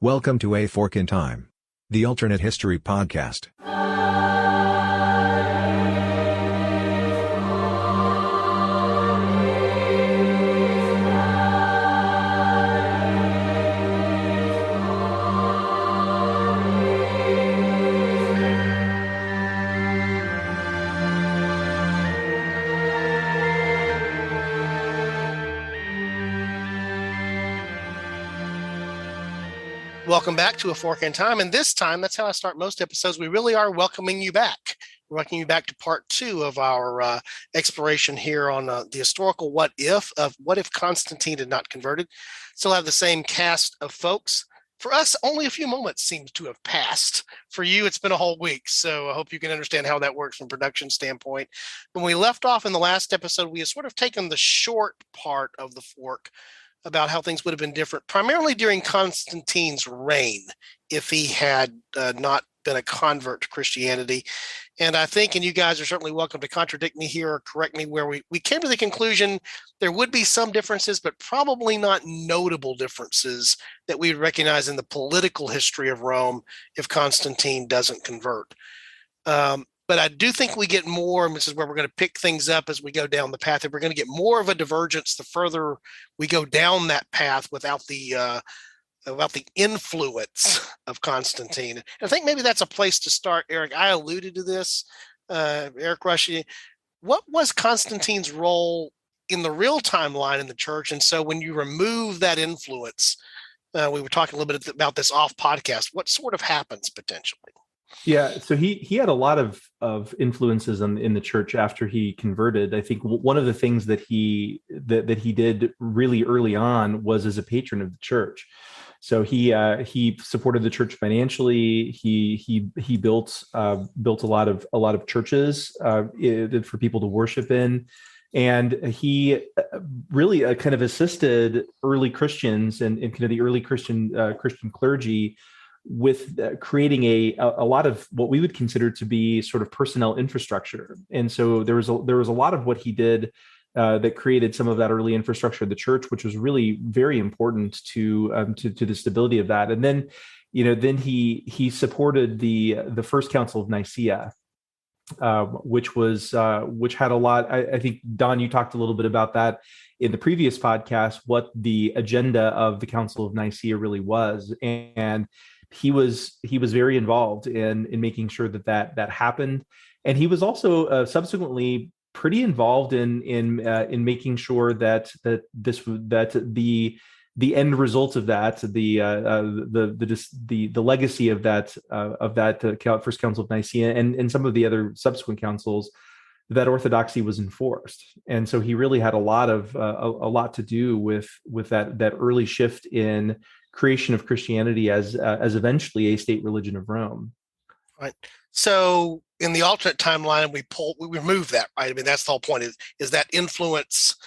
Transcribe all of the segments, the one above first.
Welcome to A Fork in Time, the alternate history podcast. Welcome back to A Fork in Time, and this time, that's how I start most episodes, we really are welcoming you back. We're welcoming you back to part 2 of our exploration here on the historical what if Constantine had not converted. Still have the same cast of folks. For us, only a few moments seems to have passed. For you, it's been a whole week, so I hope you can understand how that works from a production standpoint. When we left off in the last episode, we had sort of taken the short part of the fork about how things would have been different, primarily during Constantine's reign, if he had not been a convert to Christianity. And I think, and you guys are certainly welcome to contradict me here or correct me, where we came to the conclusion there would be some differences, but probably not notable differences that we would recognize in the political history of Rome if Constantine doesn't convert. But I do think we get more, and this is where we're going to pick things up as we go down the path. If we're going to get more of a divergence the further we go down that path without the influence of Constantine. And I think maybe that's a place to start, Eric. I alluded to this, Eric Rushy. What was Constantine's role in the real timeline in the church? And so when you remove that influence, we were talking a little bit about this off podcast, what sort of happens potentially? Yeah, so he had a lot of influences in the church after he converted. I think one of the things that he did really early on was as a patron of the church. So he supported the church financially. He built a lot of churches for people to worship in, and he really kind of assisted early Christians and kind of the early Christian clergy with creating a lot of what we would consider to be sort of personnel infrastructure. And so there was a lot of what he did that created some of that early infrastructure of the church, which was really very important to the stability of that. And then, then he supported the First Council of Nicaea, which had a lot. I think, Don, you talked a little bit about that in the previous podcast, what the agenda of the Council of Nicaea really was. And he was very involved in making sure that happened, and he was also subsequently pretty involved in making sure that the end result of that, the legacy of that First Council of Nicaea and some of the other subsequent councils, that orthodoxy was enforced. And so he really had a lot to do with that early shift in creation of Christianity as eventually a state religion of Rome. Right. So in the alternate timeline, we remove that, right? I mean, that's the whole point is that influence,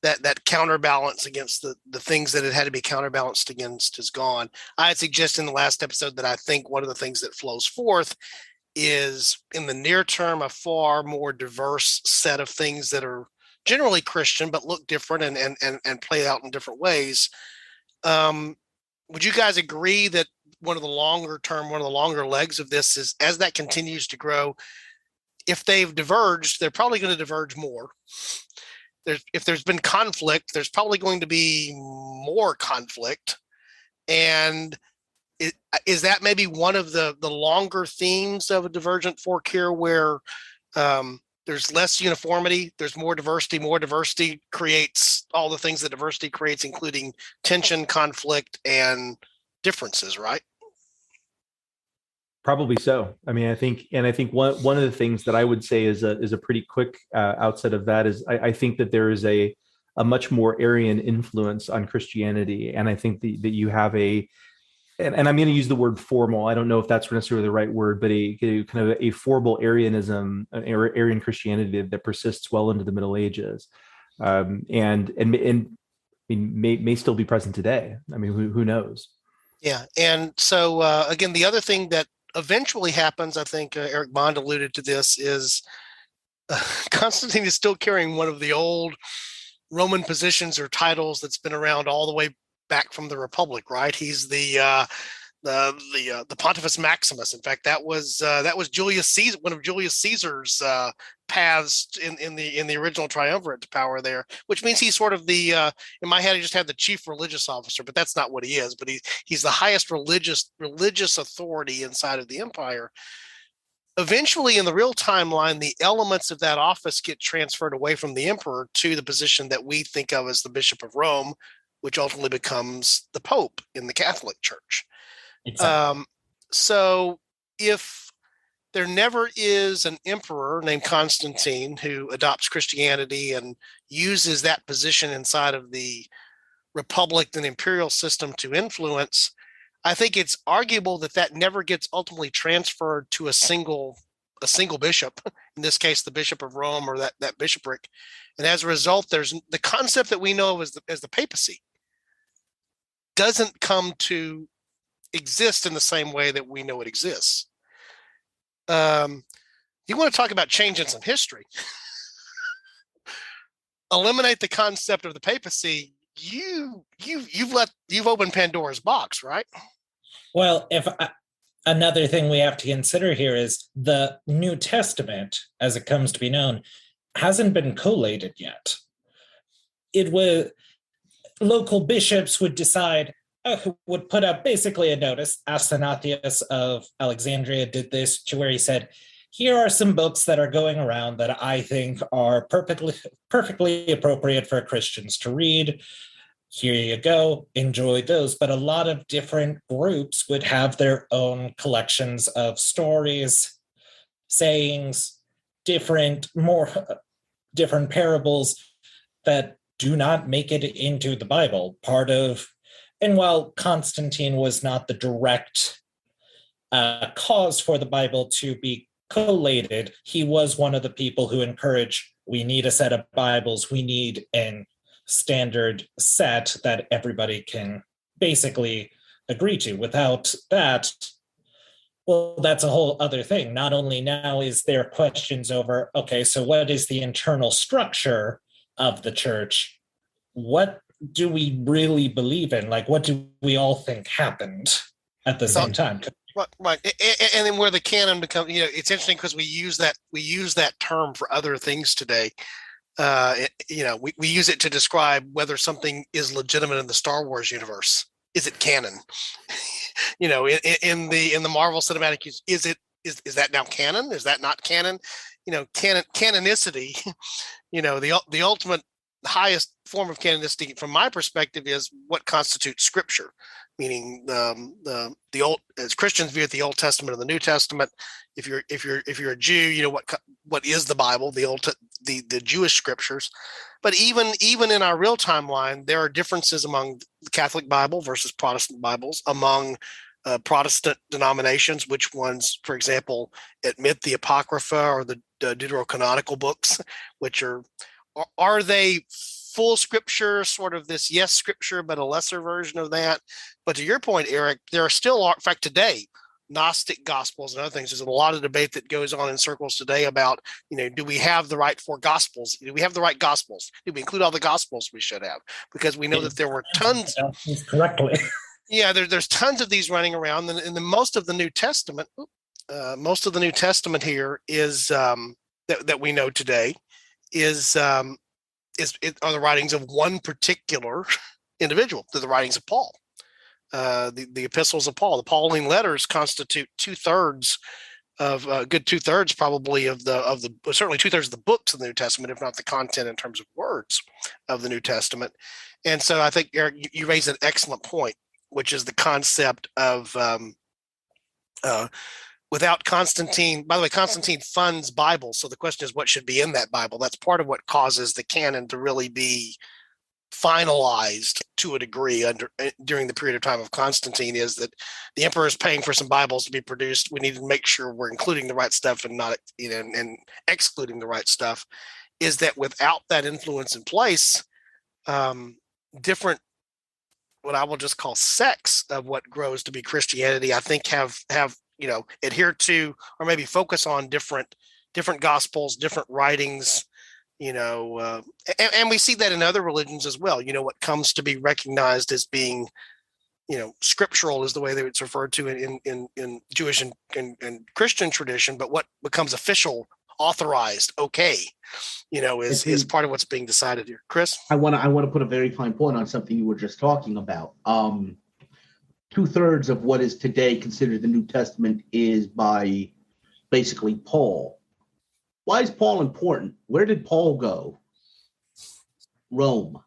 that counterbalance against the things that it had to be counterbalanced against is gone. I had suggested in the last episode that I think one of the things that flows forth is in the near term, a far more diverse set of things that are generally Christian, but look different and play out in different ways. Would you guys agree that one of the longer legs of this is, as that continues to grow, if they've diverged, they're probably going to diverge more. If there's been conflict, there's probably going to be more conflict. And is that maybe one of the longer themes of a divergent fork here, where there's less uniformity, there's more diversity. More diversity creates all the things that diversity creates, including tension, conflict, and differences, right? Probably so. I mean, I think one of the things that I would say is a pretty quick outset of that is I think that there is a much more Arian influence on Christianity, and I think that you have and I'm going to use the word formal. I don't know if that's necessarily the right word, but a kind of a formal Arianism, Arian Christianity that persists well into the Middle Ages, and may still be present today. I mean, who knows? Yeah, and so again, the other thing that eventually happens, I think Eric Bond alluded to this, is Constantine is still carrying one of the old Roman positions or titles that's been around all the way back from the Republic, right? He's the the Pontifex Maximus. In fact, that was Julius Caesar, one of Julius Caesar's paths in the original triumvirate to power there, which means he's sort of the in my head I just had the chief religious officer, but that's not what he is. But he's the highest religious authority inside of the empire. Eventually, in the real timeline, the elements of that office get transferred away from the emperor to the position that we think of as the Bishop of Rome, which ultimately becomes the Pope in the Catholic Church. Exactly. So if there never is an emperor named Constantine who adopts Christianity and uses that position inside of the republic and imperial system to influence, I think it's arguable that never gets ultimately transferred to a single bishop, in this case, the Bishop of Rome or that bishopric. And as a result, there's the concept that we know of as the papacy doesn't come to exist in the same way that we know it exists. You want to talk about changing some history? Eliminate the concept of the papacy. You've opened Pandora's box, right? Well, another thing we have to consider here is the New Testament, as it comes to be known, hasn't been collated yet. It was local bishops would decide, would put up basically a notice. Athanasius of Alexandria did this, to where he said, here are some books that are going around that I think are perfectly appropriate for Christians to read. Here you go, enjoy those. But a lot of different groups would have their own collections of stories, sayings, different parables that do not make it into the Bible. And while Constantine was not the direct cause for the Bible to be collated, he was one of the people who encouraged, we need a set of Bibles, we need an standard set that everybody can basically agree to. Without that, well, that's a whole other thing. Not only now is there questions over, okay, so what is the internal structure of the church? What do we really believe in? Like, what do we all think happened at the same time? Right. And then where the canon becomes, it's interesting because we use that term for other things today. We use it to describe whether something is legitimate in the Star Wars universe. Is it canon? In the Marvel Cinematic Universe, is that now canon? Is that not canon? Canonicity. The ultimate highest form of canonicity, from my perspective, is what constitutes Scripture. Meaning the old, as Christians view it, the Old Testament and the New Testament. If you're a Jew, what is the Bible, the Jewish scriptures. But even in our real timeline, there are differences among the Catholic Bible versus Protestant Bibles, among Protestant denominations, which ones, for example, admit the Apocrypha or the deuterocanonical books, which are they full scripture, sort of this yes scripture, but a lesser version of that. But to your point, Eric, there are still, in fact, today, Gnostic gospels and other things. There's a lot of debate that goes on in circles today about, do we have the right four gospels? Do we have the right gospels? Do we include all the gospels we should have? Because we know that there were tons. Correctly. Yeah, there's tons of these running around, and most of the New Testament, here is that we know today are the writings of one particular individual. They're the writings of Paul, the epistles of Paul. The Pauline letters constitute two-thirds probably certainly two-thirds of the books of the New Testament, if not the content in terms of words of the New Testament. And so I think, Eric, you raise an excellent point, which is the concept of without Constantine. By the way, Constantine funds Bibles. So the question is, what should be in that Bible? That's part of what causes the canon to really be finalized to a degree during the period of time of Constantine, is that the emperor is paying for some Bibles to be produced. We need to make sure we're including the right stuff and not, and excluding the right stuff. Is that without that influence in place, different, what I will just call sects of what grows to be Christianity, I think have adhere to, or maybe focus on different gospels, different writings, and we see that in other religions as well. What comes to be recognized as being scriptural is the way that it's referred to in Jewish and Christian tradition, but what becomes official, authorized, okay, is part of what's being decided here. Chris? I want to put a very fine point on something you were just talking about. 2/3 of what is today considered the New Testament is by basically Paul. Why is Paul important? Where did Paul go? Rome.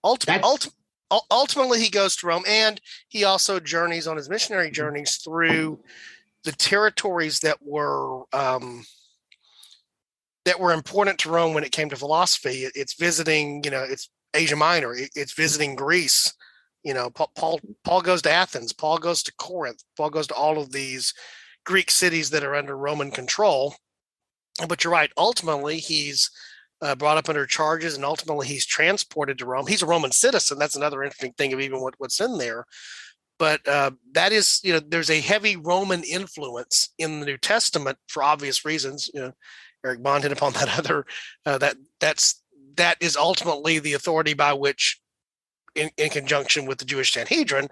Ultimately, he goes to Rome, and he also journeys on his missionary journeys through the territories that were important to Rome when it came to philosophy. It's visiting, it's Asia Minor. It's visiting Greece. Paul goes to Athens. Paul goes to Corinth. Paul goes to all of these Greek cities that are under Roman control. But you're right. Ultimately, he's brought up under charges, and ultimately he's transported to Rome. He's a Roman citizen. That's another interesting thing of even what's in there. But that is, there's a heavy Roman influence in the New Testament for obvious reasons. Eric Bond hit upon that other that is ultimately the authority by which, in conjunction with the Jewish Sanhedrin,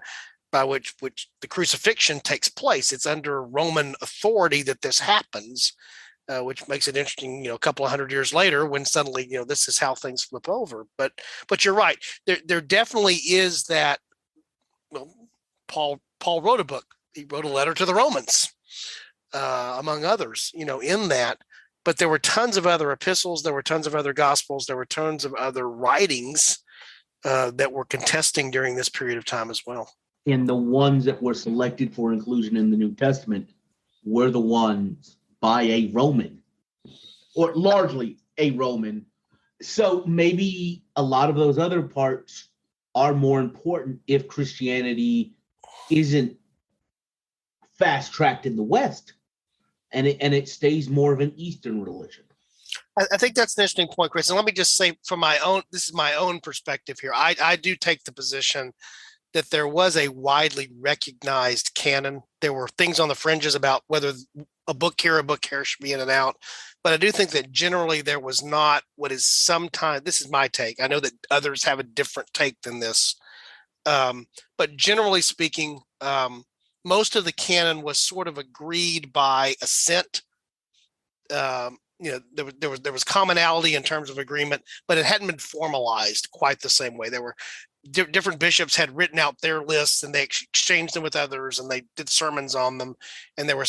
by which the crucifixion takes place. It's under Roman authority that this happens. Which makes it interesting, a couple of hundred years later when suddenly, this is how things flip over. But you're right. There definitely is that. Well, Paul wrote a book. He wrote a letter to the Romans, among others, in that. But there were tons of other epistles. There were tons of other gospels. There were tons of other writings that were contesting during this period of time as well. And the ones that were selected for inclusion in the New Testament were the ones by a Roman, or largely a Roman. So maybe a lot of those other parts are more important if Christianity isn't fast-tracked in the West, and it stays more of an Eastern religion. I think that's an interesting point, Chris. And let me just say, this is my own perspective here. I do take the position that there was a widely recognized canon. There were things on the fringes about whether a book here should be in and out. But I do think that generally there was not what is sometimes, this is my take. I know that others have a different take than this. But generally speaking, most of the canon was sort of agreed by assent. There was commonality in terms of agreement, but it hadn't been formalized quite the same way. There were different bishops had written out their lists, and they exchanged them with others, and they did sermons on them. And there were,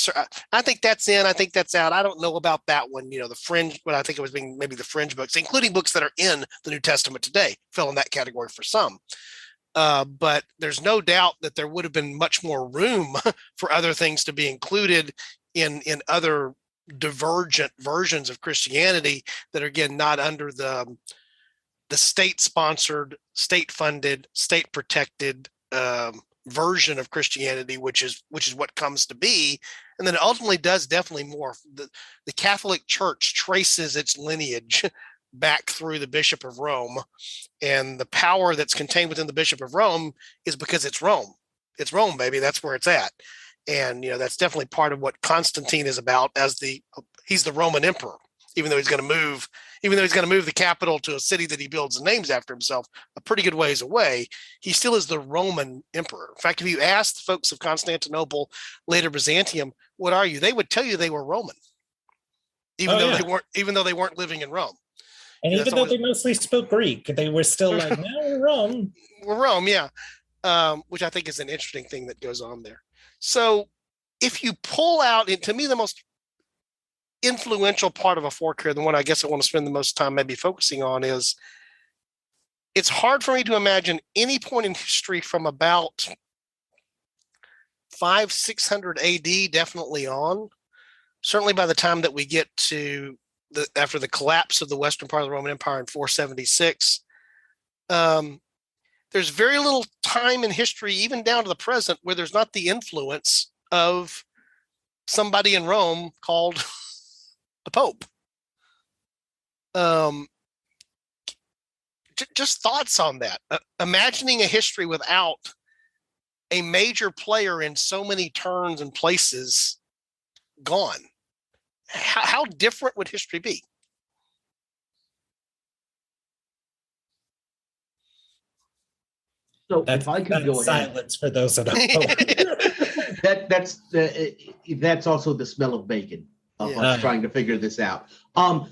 I think that's in, I think that's out. I don't know about that one. The fringe, but I think it was being maybe the fringe books, including books that are in the New Testament today, fell in that category for some. But there's no doubt that there would have been much more room for other things to be included in other divergent versions of Christianity that are, again, not under the state-sponsored, state-funded, state-protected version of Christianity, which is what comes to be. And then it ultimately does definitely more. The Catholic Church traces its lineage back through the Bishop of Rome, and the power that's contained within the Bishop of Rome is because it's Rome. It's Rome, baby. That's where it's at. And that's definitely part of what Constantine is about. He's the Roman emperor, even though he's going to move the capital to a city that he builds and names after himself a pretty good ways away. He still is the Roman emperor. In fact, if you ask the folks of Constantinople, later Byzantium, what are you? They would tell you they were Roman, even though they weren't living in Rome. And even though they mostly spoke Greek, they were still like, no, we're Rome. We're Rome, yeah. Which I think is an interesting thing that goes on there. So if you pull out, to me, the most influential part of a fork here, the one I guess I want to spend the most time maybe focusing on, is it's hard for me to imagine any point in history from about 500-600 AD definitely on, certainly by the time that we get to after the collapse of the western part of the Roman Empire in 476, there's very little time in history, even down to the present, where there's not the influence of somebody in Rome called the Pope. Just thoughts on that. Imagining a history without a major player in so many turns and places gone. How different would history be? So That's, if I could go that's ahead, silence for those at home. that's also the smell of bacon of Yeah. us trying to figure this out.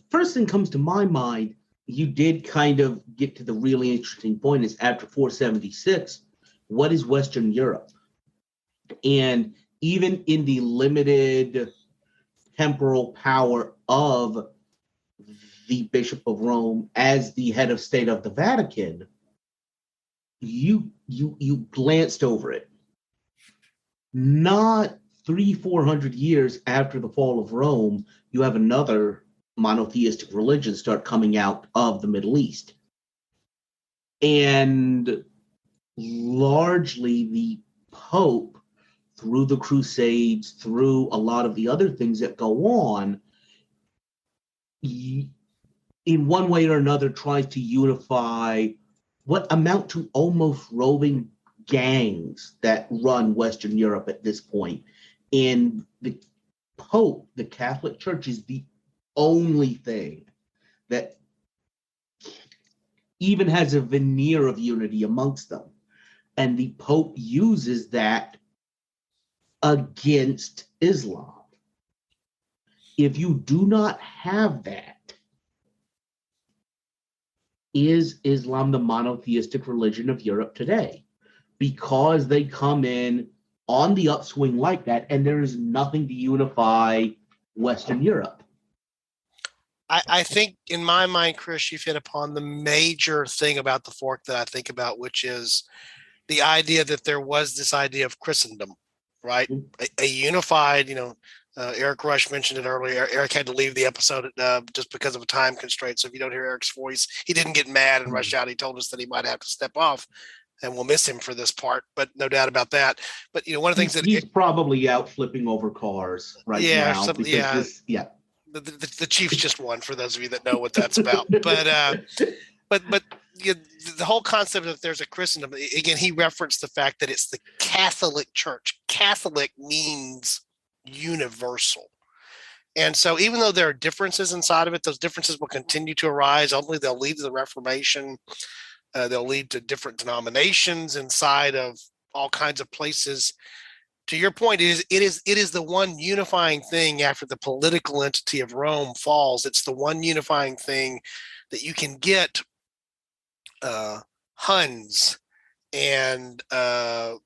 First thing comes to my mind, you did kind of get to the really interesting point is after 476, what is Western Europe? And even in the limited temporal power of the Bishop of Rome as the head of state of the Vatican, you glanced over it. Not 300-400 years after the fall of Rome, you have another monotheistic religion start coming out of the Middle East. And largely the Pope, through the Crusades, through a lot of the other things that go on, in one way or another tries to unify what amount to almost roving gangs that run Western Europe at this point. And the Pope, the Catholic Church, is the only thing that even has a veneer of unity amongst them. And the Pope uses that against Islam. If you do not have that, is Islam the monotheistic religion of Europe today? Because they come in on the upswing like that, and there is nothing to unify Western Europe. I think in my mind, Chris, you've hit upon the major thing about the fork that I think about, which is the idea that there was this idea of Christendom, right? A unified, Eric Rush mentioned it earlier. Eric had to leave the episode just because of a time constraint. So if you don't hear Eric's voice, he didn't get mad and rush out. He told us that he might have to step off, and we'll miss him for this part, but no doubt about that. But one of the things that he's probably out flipping over cars right now. The Chiefs just won, for those of you that know what that's about. But the whole concept that there's a Christendom, again, he referenced the fact that it's the Catholic Church. Catholic means universal. And so even though there are differences inside of it, those differences will continue to arise. Ultimately, they'll lead to the Reformation. They'll lead to different denominations inside of all kinds of places. To your point, it is the one unifying thing after the political entity of Rome falls. It's the one unifying thing that you can get Huns and the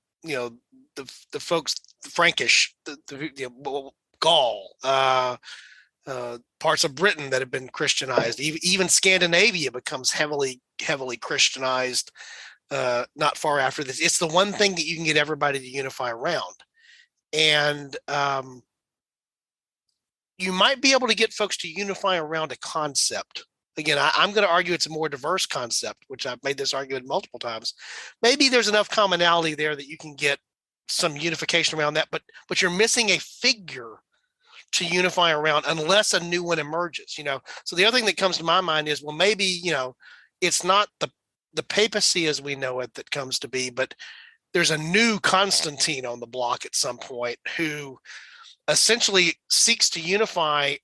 folks, the Frankish, the Gaul, parts of Britain that have been Christianized. Even Scandinavia becomes heavily Christianized not far after this. It's the one thing that you can get everybody to unify around. And you might be able to get folks to unify around a concept. Again, I'm going to argue it's a more diverse concept, which I've made this argument multiple times. Maybe there's enough commonality there that you can get some unification around that, but you're missing a figure to unify around unless a new one emerges. So the other thing that comes to my mind is, well, maybe it's not the papacy as we know it that comes to be, but there's a new Constantine on the block at some point who essentially seeks to unify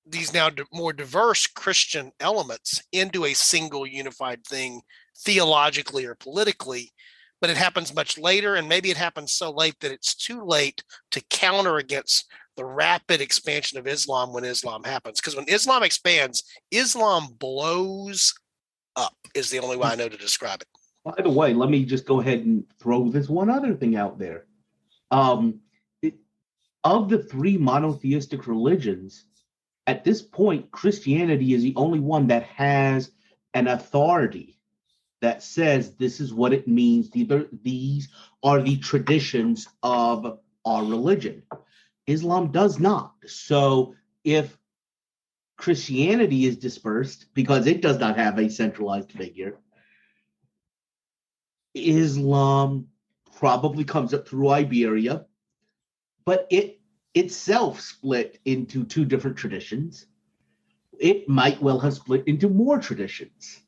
these now more diverse Christian elements into a single unified thing, theologically or politically. But it happens much later, and maybe it happens so late that it's too late to counter against the rapid expansion of Islam when Islam happens. Because when Islam expands, Islam blows up is the only way I know to describe it. By the way, let me just go ahead and throw this one other thing out there. Of the three monotheistic religions, at this point, Christianity is the only one that has an authority that says this is what it means. These are the traditions of our religion. Islam does not. So if Christianity is dispersed because it does not have a centralized figure, Islam probably comes up through Iberia, but it itself split into two different traditions. It might well have split into more traditions,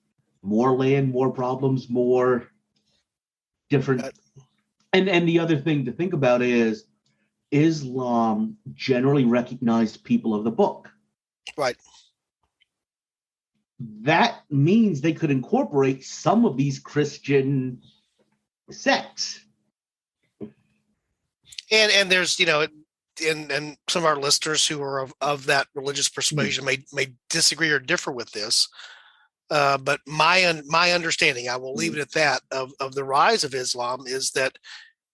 more land, more problems, more different. And the other thing to think about is Islam generally recognized people of the book. Right. That means they could incorporate some of these Christian sects. And there's, and some of our listeners who are of that religious persuasion may disagree or differ with this. But my understanding, I will leave it at that, of the rise of Islam is that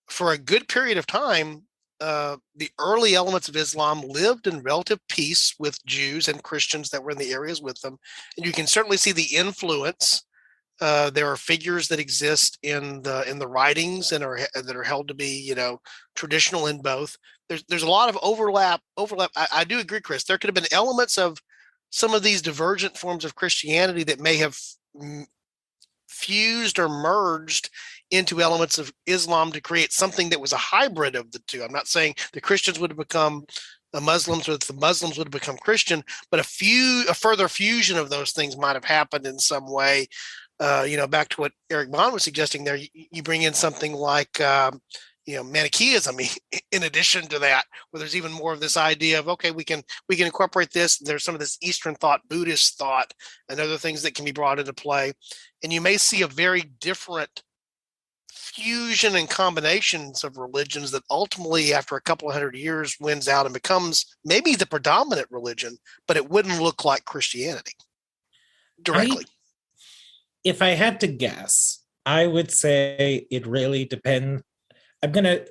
for a good period of time, the early elements of Islam lived in relative peace with Jews and Christians that were in the areas with them. And you can certainly see the influence. There are figures that exist in the writings and that are held to be, traditional in both. There's a lot of overlap. I do agree, Chris. There could have been elements of some of these divergent forms of Christianity that may have fused or merged into elements of Islam to create something that was a hybrid of the two. I'm not saying the Christians would have become the Muslims or the Muslims would have become Christian, but a further fusion of those things might have happened in some way. Back to what Eric Bond was suggesting there, you bring in something like, Manichaeism in addition to that, where there's even more of this idea of, okay, we can incorporate this. There's some of this Eastern thought, Buddhist thought, and other things that can be brought into play. And you may see a very different fusion and combinations of religions that ultimately, after a couple of hundred years, wins out and becomes maybe the predominant religion, but it wouldn't look like Christianity directly. If I had to guess, I would say it really depends. I'm going to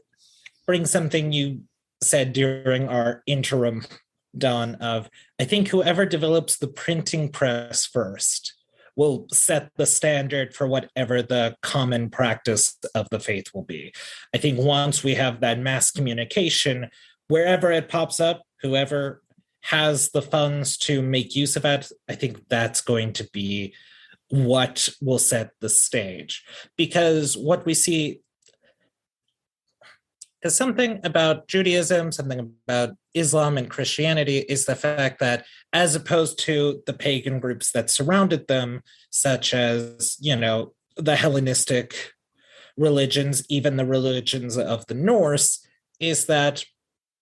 bring something you said during our interim, Don, of I think whoever develops the printing press first will set the standard for whatever the common practice of the faith will be. I think once we have that mass communication, wherever it pops up, whoever has the funds to make use of it, I think that's going to be what will set the stage. Because what we see is something about Judaism, something about Islam and Christianity is the fact that as opposed to the pagan groups that surrounded them, such as, the Hellenistic religions, even the religions of the Norse, is that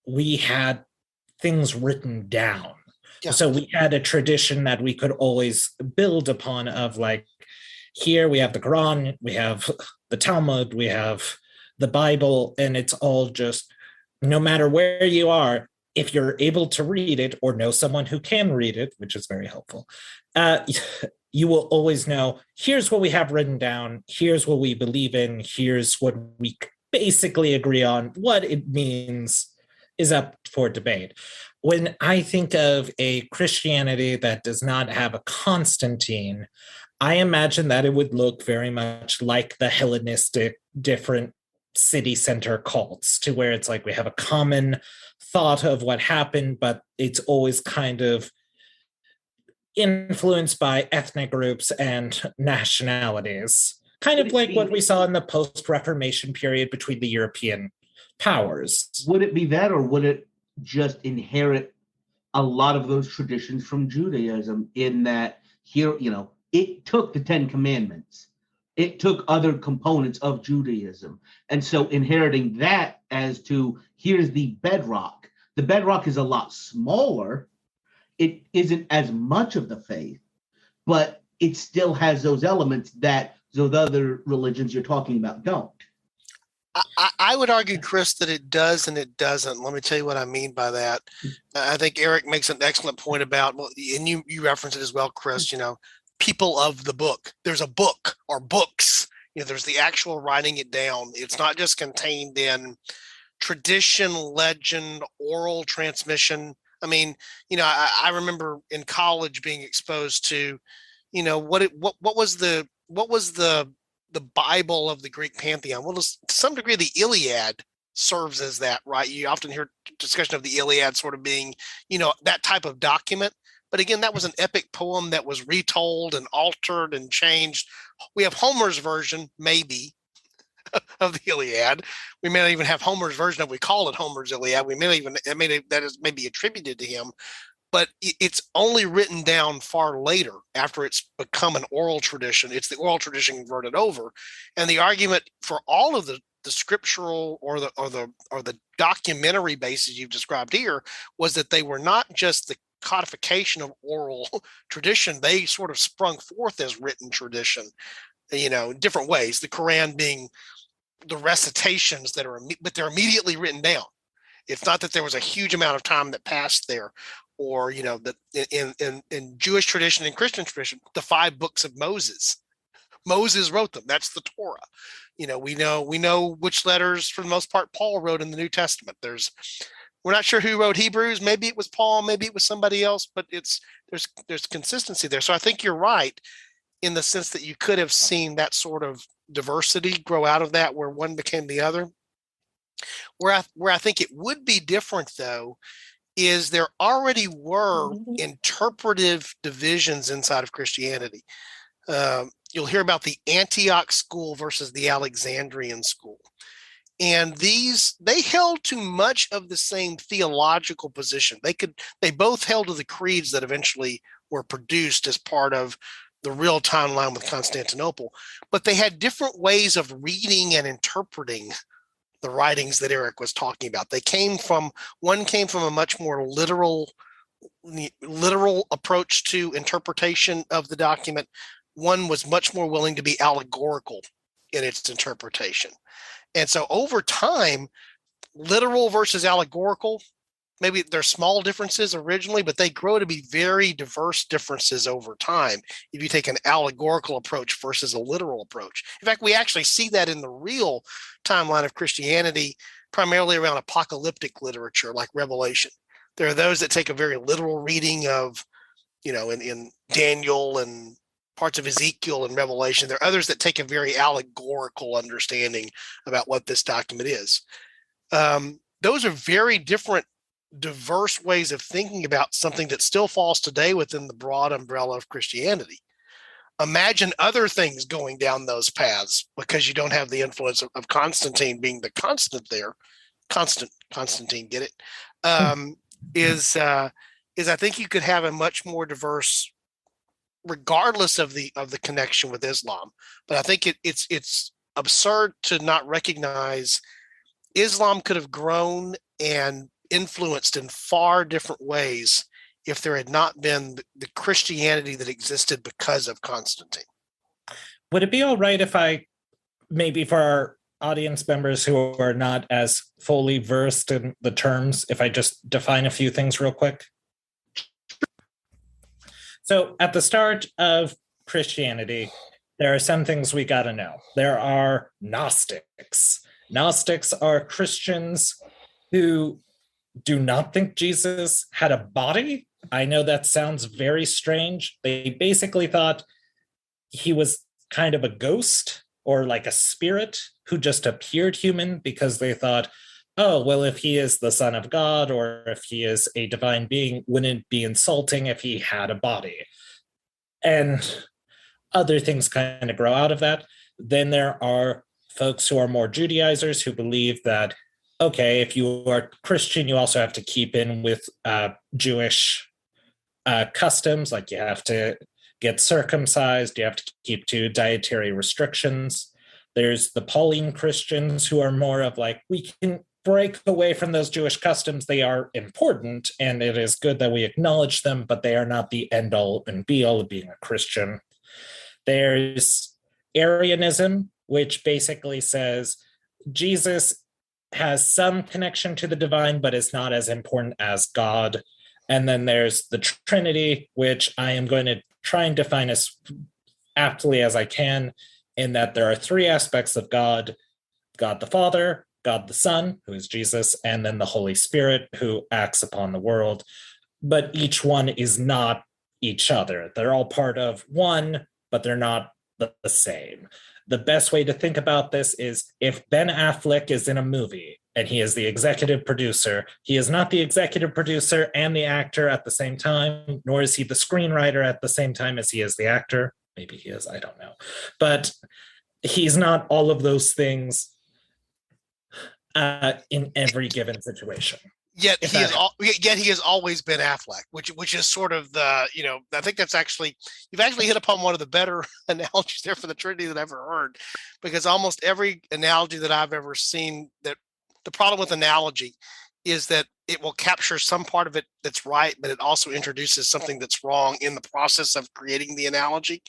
we had things written down. Yeah. So we had a tradition that we could always build upon of like, here we have the Quran, we have the Talmud, we have the Bible, and it's all just, no matter where you are, if you're able to read it or know someone who can read it, which is very helpful, you will always know, here's what we have written down, here's what we believe in, here's what we basically agree on. What it means is up for debate. When I think of a Christianity that does not have a Constantine, I imagine that it would look very much like the Hellenistic different city center cults, to where it's like we have a common thought of what happened, but it's always kind of influenced by ethnic groups and nationalities. Kind of like what we saw in the post-Reformation period between the European powers. Would it be that, or would it just inherit a lot of those traditions from Judaism, in that here, it took the 10 Commandments. It took other components of Judaism. And so inheriting that as to, here's the bedrock. The bedrock is a lot smaller. It isn't as much of the faith, but it still has those elements that those other religions you're talking about don't. I would argue, Chris, that it does and it doesn't. Let me tell you what I mean by that. I think Eric makes an excellent point about, and you reference it as well, Chris, people of the book. There's a book or books. There's the actual writing it down. It's not just contained in tradition, legend, oral transmission. I mean, I remember in college being exposed to, what was the Bible of the Greek pantheon. Well, to some degree, the Iliad serves as that, right? You often hear discussion of the Iliad sort of being, that type of document. But again, that was an epic poem that was retold and altered and changed. We have Homer's version, maybe, of the Iliad. We may not even have Homer's version if we call it Homer's Iliad. We may even, that is maybe attributed to him. But it's only written down far later, after it's become an oral tradition. It's the oral tradition converted over, and the argument for all of the scriptural or the documentary bases you've described here was that they were not just the codification of oral tradition; they sort of sprung forth as written tradition, in different ways. The Quran being the recitations that are, but they're immediately written down. It's not that there was a huge amount of time that passed there, or that in Jewish tradition and Christian tradition, the 5 books of Moses wrote them. That's the Torah. We know which letters, for the most part, Paul wrote in the New Testament. We're not sure who wrote Hebrews. Maybe it was Paul, maybe it was somebody else, but there's consistency there. So I think you're right in the sense that you could have seen that sort of diversity grow out of that, where one became the other. Where I think it would be different, though, is there already were interpretive divisions inside of Christianity. You'll hear about the Antioch school versus the Alexandrian school. And they held to much of the same theological position. They both held to the creeds that eventually were produced as part of the real timeline with Constantinople, but they had different ways of reading and interpreting the writings that Eric was talking about. One came from a much more literal approach to interpretation of the document. One was much more willing to be allegorical in its interpretation. And so over time, literal versus allegorical, maybe there's small differences originally, but they grow to be very diverse differences over time if you take an allegorical approach versus a literal approach. In fact, we actually see that in the real timeline of Christianity, primarily around apocalyptic literature like Revelation. There are those that take a very literal reading of, in Daniel and parts of Ezekiel and Revelation. There are others that take a very allegorical understanding about what this document is. Those are very different, diverse ways of thinking about something that still falls today within the broad umbrella of Christianity. Imagine other things going down those paths, because you don't have the influence of Constantine being the constant there. Constantine, get it? Is I think you could have a much more diverse, regardless of the connection with Islam. But I think it's absurd to not recognize Islam could have grown and influenced in far different ways if there had not been the Christianity that existed because of Constantine. Would it be all right if I, maybe for our audience members who are not as fully versed in the terms, if I just define a few things real quick? So at the start of Christianity, there are some things we got to know. There are Gnostics. Gnostics are Christians who do not think Jesus had a body. I know that sounds very strange. They basically thought he was kind of a ghost or like a spirit who just appeared human, because they thought, oh, well, if he is the Son of God or if he is a divine being, wouldn't it be insulting if he had a body? And other things kind of grow out of that. Then there are folks who are more Judaizers who believe that, okay, if you are Christian, you also have to keep in with Jewish customs, like you have to get circumcised, you have to keep to dietary restrictions. There's the Pauline Christians who are more of like, we can break away from those Jewish customs. They are important, and it is good that we acknowledge them, but they are not the end all and be all of being a Christian. There's Arianism, which basically says Jesus has some connection to the divine, but is not as important as God. And then there's the Trinity, which I am going to try and define as aptly as I can, in that there are 3 aspects of God: God the Father, God the Son, who is Jesus, and then the Holy Spirit, who acts upon the world. But each one is not each other. They're all part of one, but they're not the same. The best way to think about this is, if Ben Affleck is in a movie and he is the executive producer, he is not the executive producer and the actor at the same time, nor is he the screenwriter at the same time as he is the actor. Maybe he is, I don't know. But he's not all of those things in every given situation. Yet he has always been Affleck, which is sort of the, I think that's actually, you've actually hit upon one of the better analogies there for the Trinity that I've ever heard, because almost every analogy that I've ever seen, that the problem with analogy is that it will capture some part of it that's right, but it also introduces something that's wrong in the process of creating the analogy.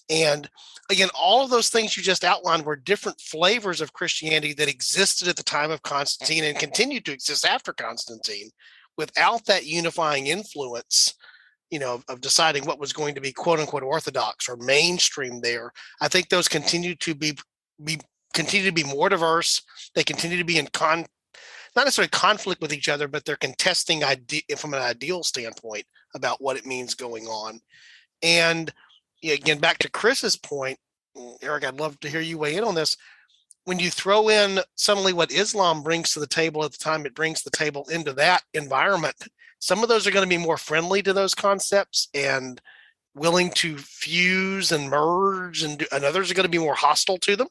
And again, all of those things you just outlined were different flavors of Christianity that existed at the time of Constantine and continued to exist after Constantine without that unifying influence, of deciding what was going to be quote unquote orthodox or mainstream there. I think those continue to be more diverse. They continue to be in not necessarily conflict with each other, but they're contesting from an ideal standpoint about what it means going on. And again, back to Chris's point, Eric, I'd love to hear you weigh in on this. When you throw in suddenly what Islam brings to the table at the time it brings the table into that environment, some of those are going to be more friendly to those concepts and willing to fuse and merge, and others are going to be more hostile to them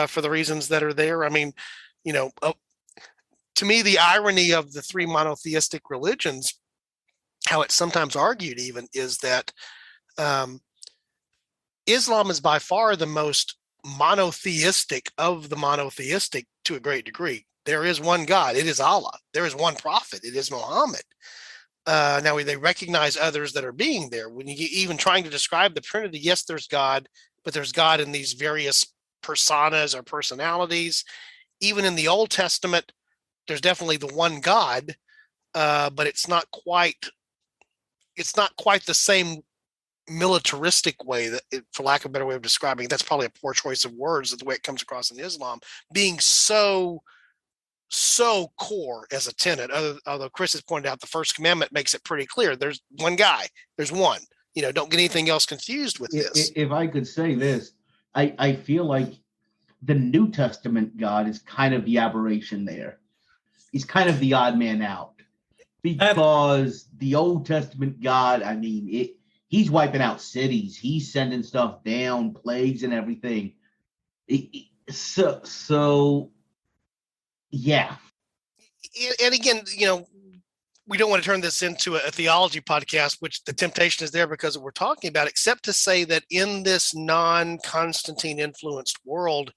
for the reasons that are there. I mean, to me, the irony of the three monotheistic religions, how it's sometimes argued even, is that Islam is by far the most monotheistic of the monotheistic to a great degree. There is one God. It is Allah. There is one prophet. It is Muhammad. Now, they recognize others that are being there. When you even trying to describe the Trinity, yes, there's God, but there's God in these various personas or personalities. Even in the Old Testament, there's definitely the one God, but it's not quite the same militaristic way that, for lack of a better way of describing it, that's probably a poor choice of words, the way it comes across in Islam, being so core as a tenet. Although Chris has pointed out the first commandment makes it pretty clear. There's one guy. There's one. Don't get anything else confused with this. If I could say this, I feel like the New Testament God is kind of the aberration there. He's kind of the odd man out, because the Old Testament God, I mean, he's wiping out cities. He's sending stuff down, plagues and everything. So yeah. And again, we don't want to turn this into a theology podcast, which the temptation is there because of what we're talking about, except to say that in this non-Constantine influenced world,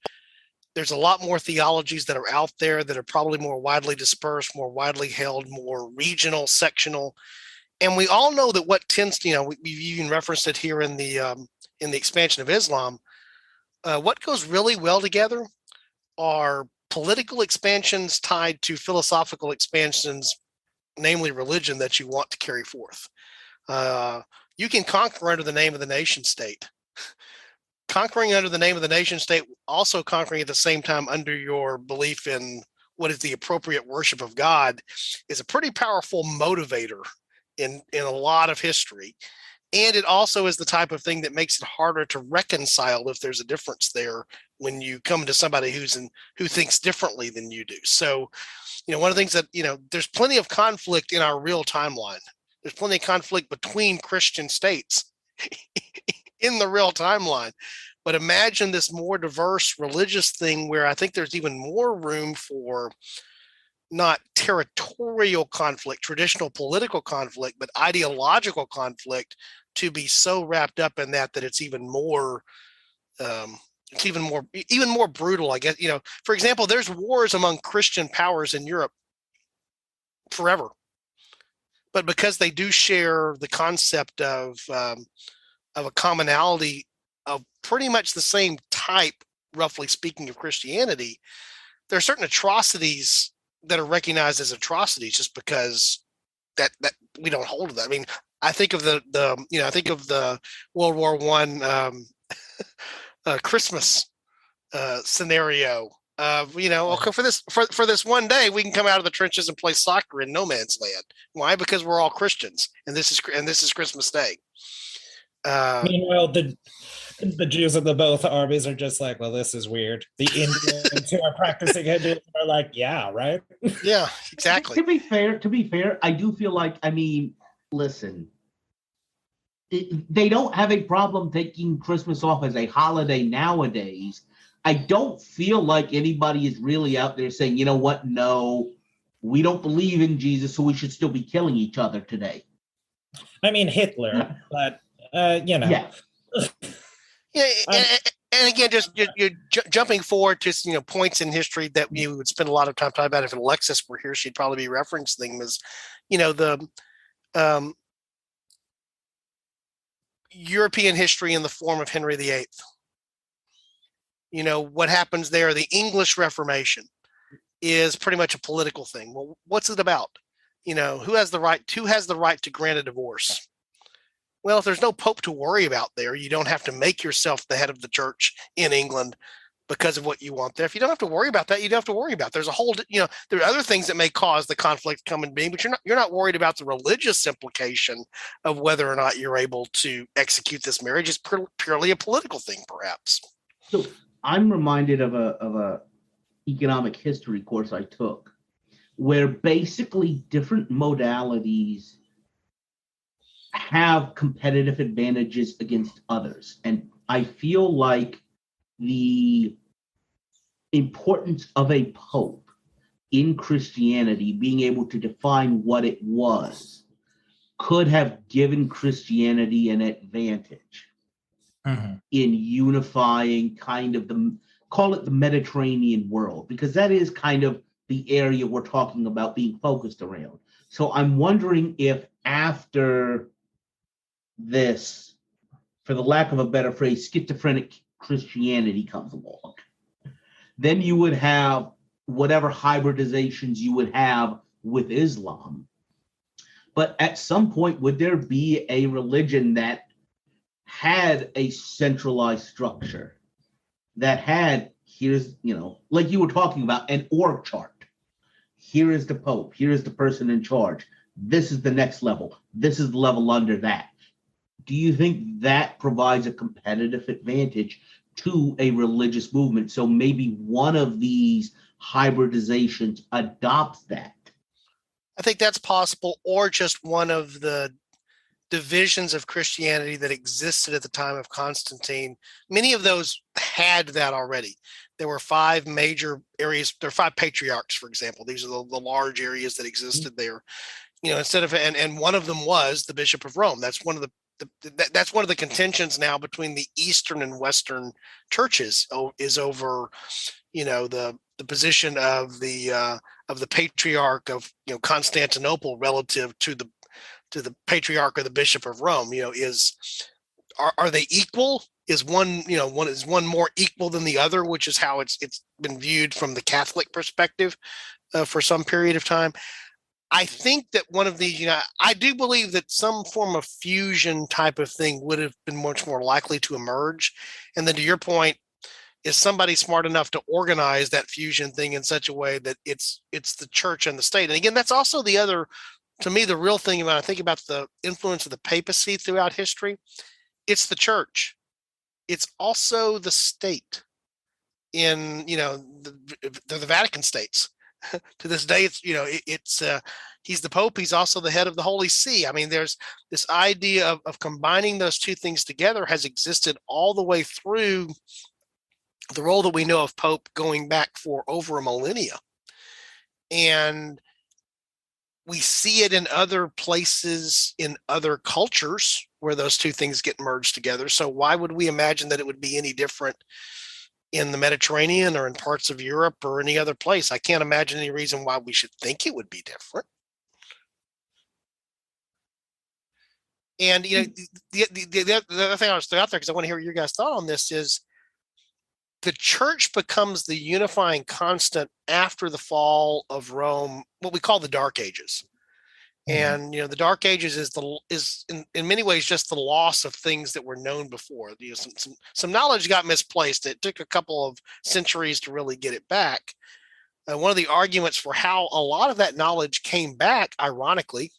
there's a lot more theologies that are out there that are probably more widely dispersed, more widely held, more regional, sectional. And we all know that what tends to, we've even referenced it here in the expansion of Islam. What goes really well together are political expansions tied to philosophical expansions, namely religion, that you want to carry forth. You can conquer under the name of the nation state. Conquering under the name of the nation state, also conquering at the same time under your belief in what is the appropriate worship of God, is a pretty powerful motivator in a lot of history. And it also is the type of thing that makes it harder to reconcile if there's a difference there when you come to somebody who thinks differently than you do. So, one of the things that, there's plenty of conflict in our real timeline. There's plenty of conflict between Christian states in the real timeline. But imagine this more diverse religious thing where I think there's even more room for not territorial conflict, traditional political conflict, but ideological conflict to be so wrapped up in that it's even more brutal, I guess. For example, there's wars among Christian powers in Europe forever, but because they do share the concept of a commonality of pretty much the same type, roughly speaking, of Christianity, there are certain atrocities that are recognized as atrocities just because that we don't hold that. I mean, I think of the World War I Christmas scenario of, okay, for this one day we can come out of the trenches and play soccer in no man's land. Why? Because we're all Christians, and this is Christmas Day. Meanwhile, the Jews of the both armies are just like, well, this is weird. The Indians who are practicing Hinduism are like, yeah, right? Yeah, exactly. To be fair, I do feel like, listen, they don't have a problem taking Christmas off as a holiday nowadays. I don't feel like anybody is really out there saying, you know what, no, we don't believe in Jesus, so we should still be killing each other today. I mean, Hitler, but, Yeah. Yeah, and again, just you're jumping forward to points in history that we would spend a lot of time talking about. If Alexis were here, she'd probably be referencing them as, European history in the form of Henry VIII. What happens there, the English Reformation is pretty much a political thing. Well, what's it about? Who has the right to grant a divorce? Well, if there's no pope to worry about there, you don't have to make yourself the head of the church in England because of what you want there. If you don't have to worry about that, you don't have to worry about it. There's a whole, there are other things that may cause the conflict to come in being, but you're not worried about the religious implication of whether or not you're able to execute this marriage. It's purely a political thing, perhaps. So I'm reminded of a economic history course I took, where basically different modalities have competitive advantages against others. And I feel like the importance of a pope in Christianity being able to define what it was could have given Christianity an advantage in unifying kind of call it the Mediterranean world, because that is kind of the area we're talking about being focused around. So I'm wondering if after this, for the lack of a better phrase, schizophrenic Christianity comes along, then you would have whatever hybridizations you would have with Islam. But at some point, would there be a religion that had a centralized structure, that had, here's, like you were talking about, an org chart? Here is the Pope. Here is the person in charge. This is the next level. This is the level under that. Do you think that provides a competitive advantage to a religious movement? So maybe one of these hybridizations adopts that. I think that's possible, or just one of the divisions of Christianity that existed at the time of Constantine. Many of those had that already. There were 5 major areas. There are 5 patriarchs, for example. These are the large areas that existed there. Instead of and one of them was the Bishop of Rome. That's one of that's one of the contentions now between the Eastern and Western churches is over, the position of the Patriarch of Constantinople relative to the Patriarch or the Bishop of Rome. Are they equal? Is one more equal than the other, which is how it's been viewed from the Catholic perspective for some period of time. I think that one of these, I do believe that some form of fusion type of thing would have been much more likely to emerge. And then to your point, is somebody smart enough to organize that fusion thing in such a way that it's the church and the state? And again, that's also the other, to me, the real thing when I think about the influence of the papacy throughout history. It's the church. It's also the state in, the Vatican states. To this day, it's he's the Pope. He's also the head of the Holy See. I mean, there's this idea of combining those two things together has existed all the way through the role that we know of Pope going back for over a millennia. And we see it in other places, in other cultures where those two things get merged together. So why would we imagine that it would be any different in the Mediterranean or in parts of Europe or any other place? I can't imagine any reason why we should think it would be different. And the other thing I was out there, because I want to hear your guys' thought on this, is the church becomes the unifying constant after the fall of Rome, what we call the Dark Ages. And the Dark Ages is in many ways just the loss of things that were known before. Some knowledge got misplaced. It took a couple of centuries to really get it back. One of the arguments for how a lot of that knowledge came back, ironically,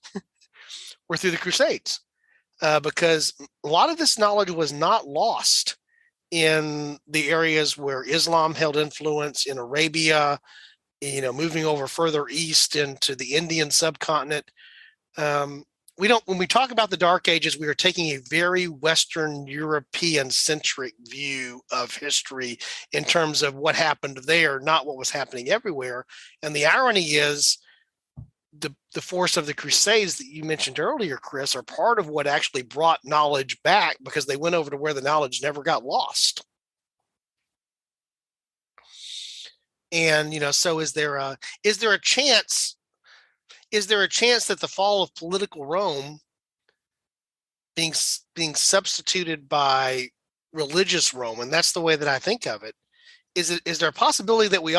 were through the Crusades, because a lot of this knowledge was not lost in the areas where Islam held influence, in Arabia, moving over further east into the Indian subcontinent. When we talk about the Dark Ages, we are taking a very Western European centric view of history in terms of what happened there, not what was happening everywhere. And the irony is the force of the Crusades that you mentioned earlier, Chris, are part of what actually brought knowledge back, because they went over to where the knowledge never got lost. And, so is there a chance that the fall of political Rome being substituted by religious Rome, and that's the way that I think of it. Is there a possibility that we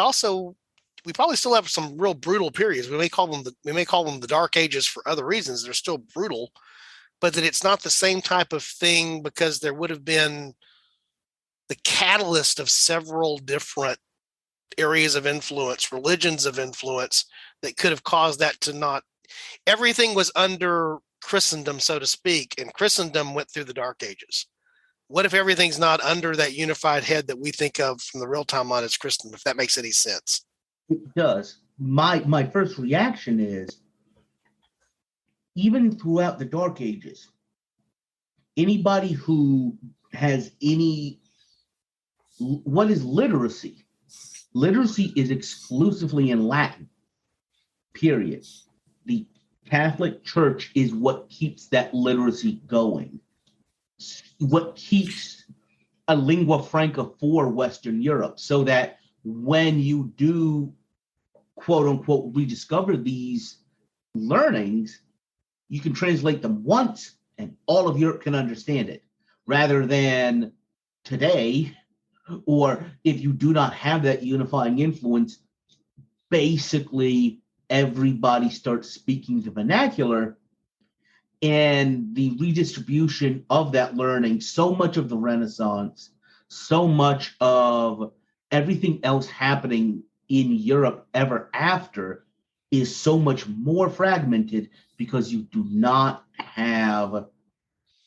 probably still have some real brutal periods? We may call them the Dark Ages for other reasons. They're still brutal, but that it's not the same type of thing because there would have been the catalyst of several different areas of influence, religions of influence, that could have caused that to not. Everything was under Christendom, so to speak, and Christendom went through the Dark Ages. What if everything's not under that unified head that we think of from the real timeline as Christendom, if that makes any sense? It does. My first reaction is, even throughout the Dark Ages, anybody who has what is literacy? Literacy is exclusively in Latin, period. The Catholic Church is what keeps that literacy going. What keeps a lingua franca for Western Europe, so that when you do, quote unquote, rediscover these learnings, you can translate them once and all of Europe can understand it, rather than today, or if you do not have that unifying influence, basically everybody starts speaking the vernacular, and the redistribution of that learning, so much of the Renaissance, so much of everything else happening in Europe ever after is so much more fragmented because you do not have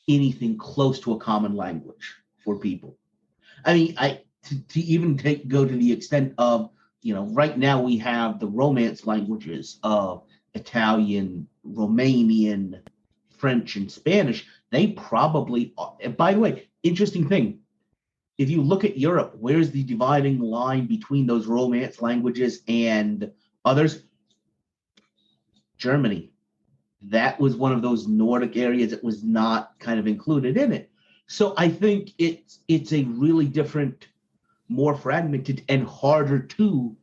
anything close to a common language for people. I mean, to even go to the extent of, right now we have the Romance languages of Italian, Romanian, French, and Spanish. They probably are. And by the way, interesting thing, if you look at Europe, where's the dividing line between those Romance languages and others? Germany. That was one of those Nordic areas that was not kind of included in it. So I think it's a really different, more fragmented, and harder to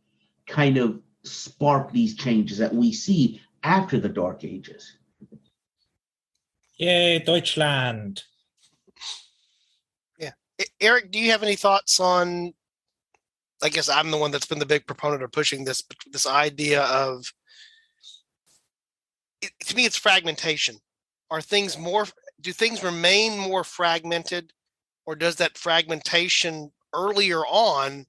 kind of spark these changes that we see after the Dark Ages. Yay, Deutschland. Yeah. Eric, do you have any thoughts on, I guess I'm the one that's been the big proponent of pushing this idea of, to me, it's fragmentation. Do things remain more fragmented, or does that fragmentation earlier on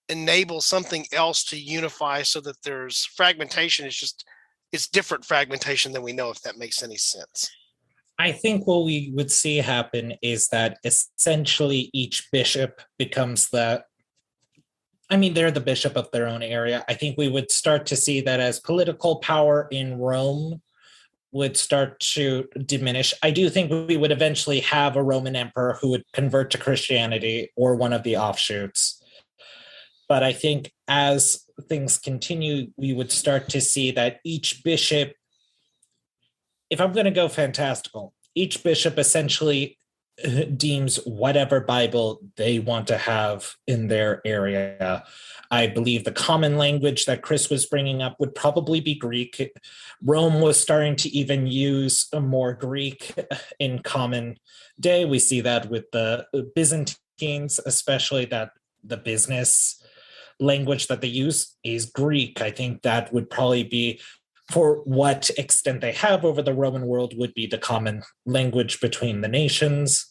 enable something else to unify, so that there's fragmentation? It's different fragmentation than we know, if that makes any sense. I think what we would see happen is that essentially each bishop becomes they're the bishop of their own area. I think we would start to see that as political power in Rome would start to diminish. I do think we would eventually have a Roman emperor who would convert to Christianity or one of the offshoots. But I think as things continue, we would start to see that each bishop, if I'm going to go fantastical, each bishop essentially deems whatever Bible they want to have in their area. I believe the common language that Chris was bringing up would probably be Greek. Rome was starting to even use more Greek in common day. We see that with the Byzantines, especially, that the business language that they use is Greek. I think that would probably be, for what extent they have over the Roman world, would be the common language between the nations.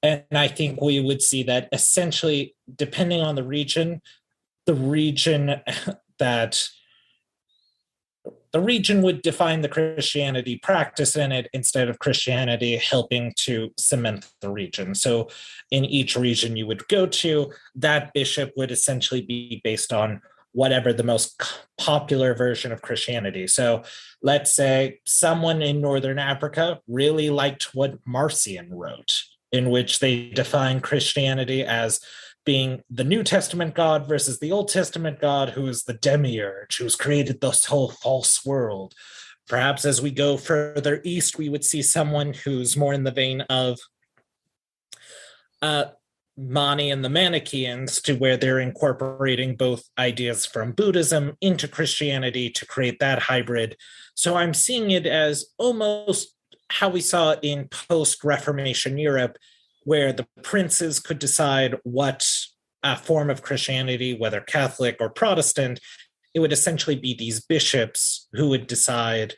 And I think we would see that essentially, depending on the region would define the Christianity practice in it, instead of Christianity helping to cement the region. So in each region you would go to, that bishop would essentially be based on whatever the most popular version of Christianity. So let's say someone in Northern Africa really liked what Marcion wrote, in which they define Christianity as being the New Testament God versus the Old Testament God, who is the demiurge, who's created this whole false world. Perhaps as we go further east, we would see someone who's more in the vein of Mani and the Manichaeans, to where they're incorporating both ideas from Buddhism into Christianity to create that hybrid. So I'm seeing it as almost how we saw in post-Reformation Europe, where the princes could decide what form of Christianity, whether Catholic or Protestant, it would essentially be these bishops who would decide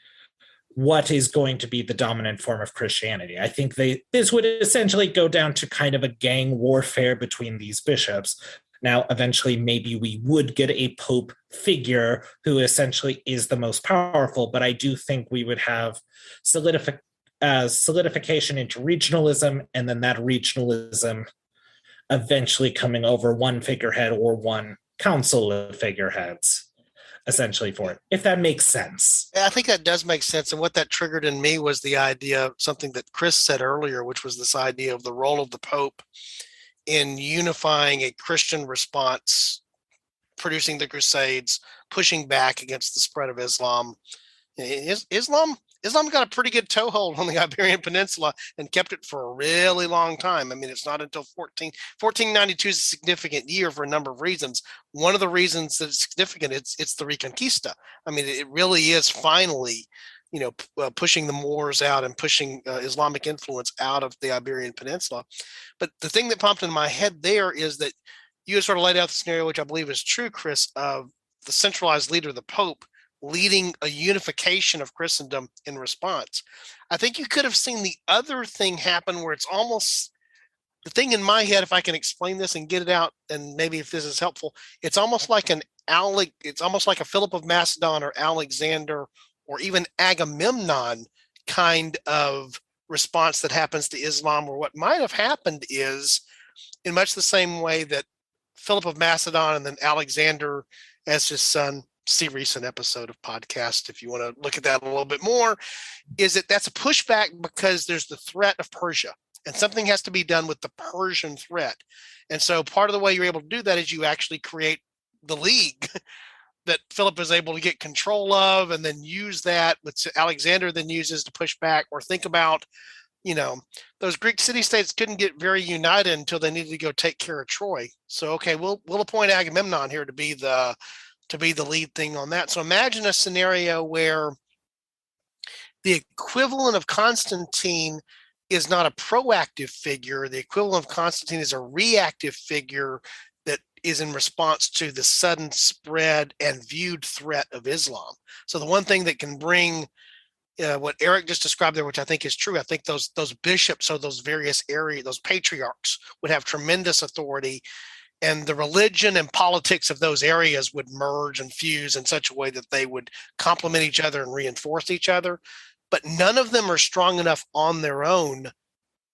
what is going to be the dominant form of Christianity. I think this would essentially go down to kind of a gang warfare between these bishops. Now, eventually, maybe we would get a pope figure who essentially is the most powerful, but I do think we would have solidification into regionalism, and then that regionalism eventually coming over one figurehead or one council of figureheads, essentially, for it, if that makes sense. I think that does make sense. And what that triggered in me was the idea, something that Chris said earlier, which was this idea of the role of the Pope in unifying a Christian response, producing the Crusades, pushing back against the spread of Islam. Islam got a pretty good toehold on the Iberian Peninsula and kept it for a really long time. I mean, it's not until 1492 is a significant year for a number of reasons. One of the reasons that it's significant, it's the Reconquista. I mean, it really is finally, pushing the Moors out and pushing Islamic influence out of the Iberian Peninsula. But the thing that popped in my head there is that you sort of laid out the scenario, which I believe is true, Chris, of the centralized leader, the Pope, leading a unification of Christendom in response. I think you could have seen the other thing happen where it's almost the thing in my head, if I can explain this and get it out, and maybe if this is helpful, it's almost like a Philip of Macedon or Alexander or even Agamemnon kind of response that happens to Islam, where what might have happened is, in much the same way that Philip of Macedon and then Alexander as his son, see recent episode of podcast if you want to look at that a little bit more, is that's a pushback because there's the threat of Persia and something has to be done with the Persian threat. And so part of the way you're able to do that is you actually create the league that Philip is able to get control of and then use that, which Alexander then uses to push back. Or think about, those Greek city-states couldn't get very united until they needed to go take care of Troy. So, okay, we'll appoint Agamemnon here to be the lead thing on that. So imagine a scenario where the equivalent of Constantine is not a proactive figure. The equivalent of Constantine is a reactive figure that is in response to the sudden spread and viewed threat of Islam. So the one thing that can bring what Eric just described there, which I think is true, I think those bishops or those various areas, those patriarchs would have tremendous authority, and the religion and politics of those areas would merge and fuse in such a way that they would complement each other and reinforce each other. But none of them are strong enough on their own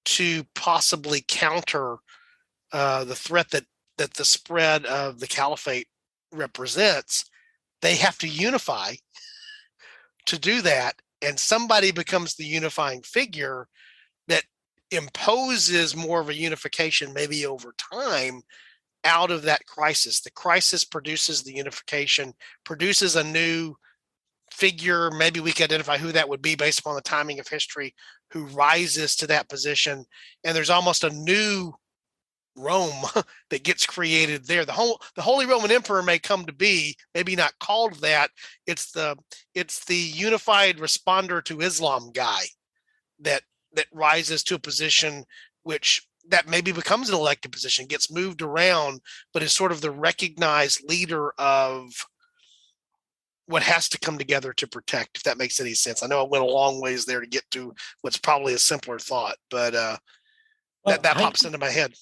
to possibly counter the threat that the spread of the caliphate represents. They have to unify to do that, and somebody becomes the unifying figure that imposes more of a unification, maybe over time, out of that crisis. The crisis produces the unification, produces a new figure. Maybe we can identify who that would be based upon the timing of history, who rises to that position. And there's almost a new Rome that gets created there. The Holy Roman Emperor may come to be, maybe not called that. It's the unified responder to Islam guy that rises to a position which that maybe becomes an elected position, gets moved around, but is sort of the recognized leader of what has to come together to protect, if that makes any sense. I know I went a long ways there to get to what's probably a simpler thought, but that pops into my head.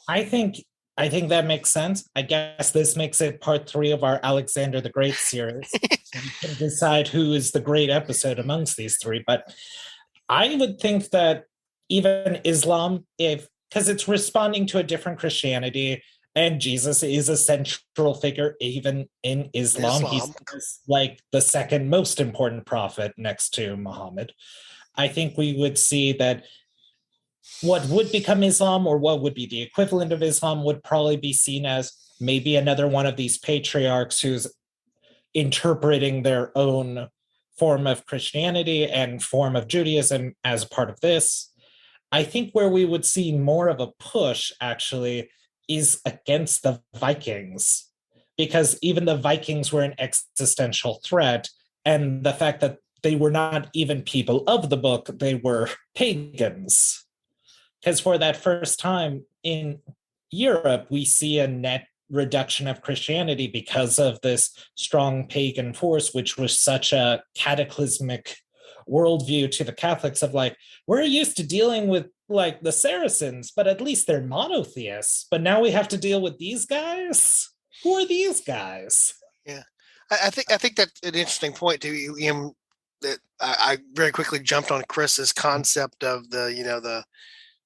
I think that makes sense. I guess this makes it part 3 of our Alexander the Great series. So we can decide who is the great episode amongst these 3. But I would think that even Islam, because it's responding to a different Christianity, and Jesus is a central figure even in Islam. He's like the second most important prophet next to Muhammad. I think we would see that what would become Islam, or what would be the equivalent of Islam, would probably be seen as maybe another one of these patriarchs who's interpreting their own form of Christianity and form of Judaism as part of this. I think where we would see more of a push actually is against the Vikings, because even the Vikings were an existential threat. And the fact that they were not even people of the book, they were pagans. Because for that first time in Europe, we see a net reduction of Christianity because of this strong pagan force, which was such a cataclysmic worldview to the Catholics of like, we're used to dealing with like the Saracens, but at least they're monotheists. But now we have to deal with these guys? Who are these guys? Yeah. I think that's an interesting point too, Ian, that I very quickly jumped on Chris's concept of the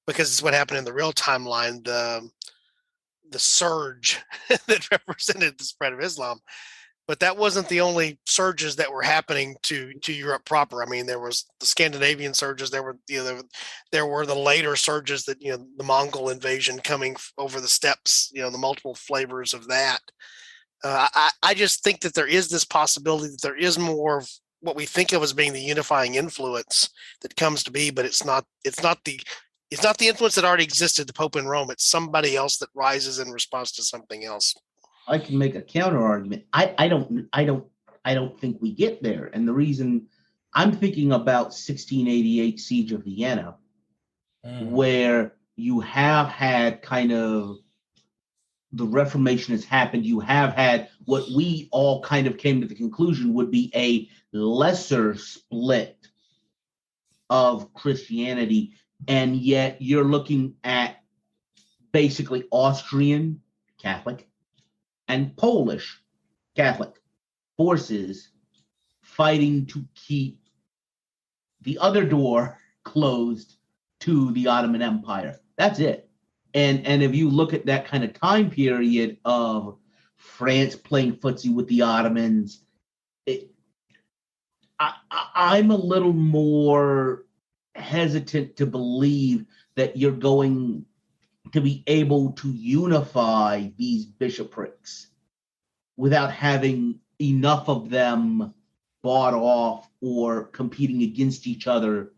because it's what happened in the real timeline, the surge that represented the spread of Islam. But that wasn't the only surges that were happening to Europe proper. I mean, there was the Scandinavian surges. There were there were the later surges that the Mongol invasion coming over the steppes. The multiple flavors of that. I just think that there is this possibility that there is more of what we think of as being the unifying influence that comes to be, but it's not the influence that already existed, the Pope in Rome. It's somebody else that rises in response to something else. I can make a counter argument. I don't think we get there. And the reason I'm thinking about 1688 Siege of Vienna, where you have had kind of the Reformation has happened. You have had what we all kind of came to the conclusion would be a lesser split of Christianity. And yet you're looking at basically Austrian Catholic and Polish Catholic forces fighting to keep the other door closed to the Ottoman Empire. That's it. And if you look at that kind of time period of France playing footsie with the Ottomans, I'm a little more hesitant to believe that you're going to be able to unify these bishoprics without having enough of them bought off or competing against each other.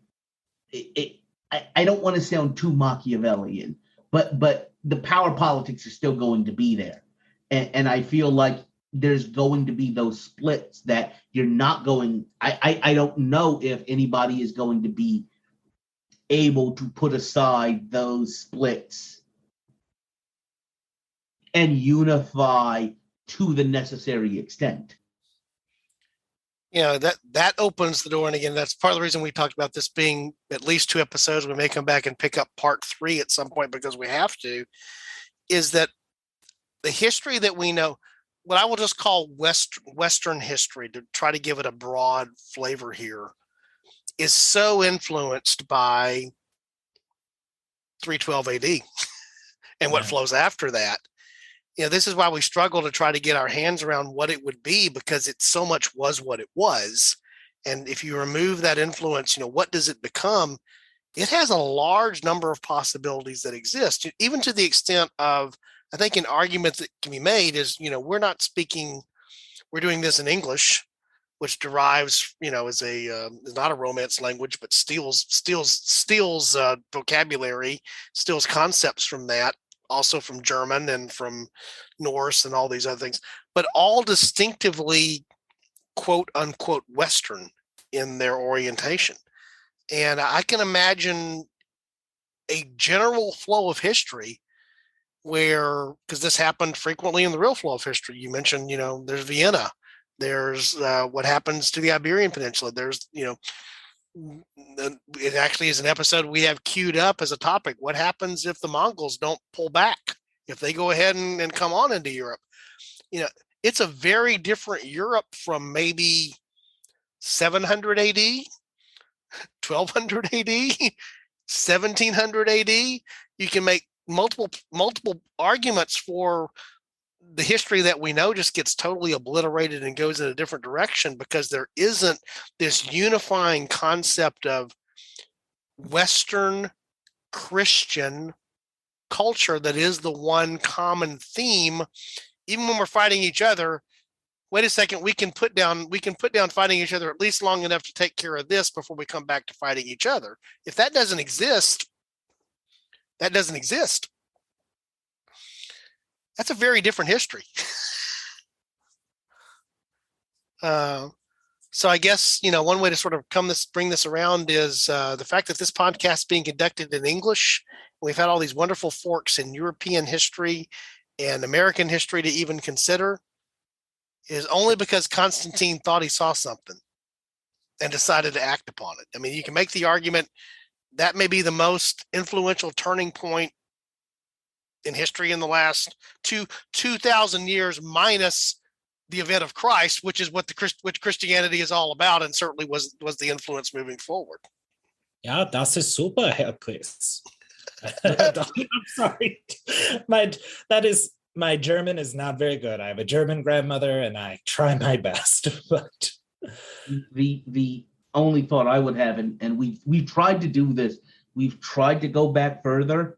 I don't want to sound too Machiavellian, but the power politics are still going to be there. And I feel like there's going to be those splits that you're not going, I don't know if anybody is going to be able to put aside those splits and unify to the necessary extent. That opens the door. And again, that's part of the reason we talked about this being at least 2 episodes. We may come back and pick up part 3 at some point because we have to, is that the history that we know, what I will just call Western history, to try to give it a broad flavor here, is so influenced by 312 AD and what flows after that. This is why we struggle to try to get our hands around what it would be, because it so much was what it was. And if you remove that influence, what does it become? It has a large number of possibilities that exist, even to the extent of, I think an argument that can be made is, we're doing this in English, which derives, is not a Romance language, but steals vocabulary, steals concepts from that, also from German and from Norse and all these other things, but all distinctively quote unquote Western in their orientation. And I can imagine a general flow of history where, because this happened frequently in the real flow of history. You mentioned, there's Vienna, there's what happens to the Iberian Peninsula. There's, it actually is an episode we have queued up as a topic. What happens if the Mongols don't pull back, if they go ahead and come on into Europe? It's a very different Europe from maybe 700 AD, 1200 AD, 1700 AD. You can make multiple arguments for the history that we know just gets totally obliterated and goes in a different direction, because there isn't this unifying concept of Western Christian culture that is the one common theme. Even when we're fighting each other, wait a second, we can put down fighting each other at least long enough to take care of this before we come back to fighting each other. If that doesn't exist, that doesn't exist. That's a very different history. So So I guess, one way to sort of bring this around is the fact that this podcast is being conducted in English. We've had all these wonderful forks in European history and American history to even consider, is only because Constantine thought he saw something and decided to act upon it. I mean, you can make the argument that may be the most influential turning point in history in the last 2,000 years, minus the event of Christ, which is which Christianity is all about, and certainly was the influence moving forward. Ja, das ist super, Herr Chris. I'm sorry. My German is not very good. I have a German grandmother and I try my best. But the only thought I would have, and we've tried to do this, we've tried to go back further.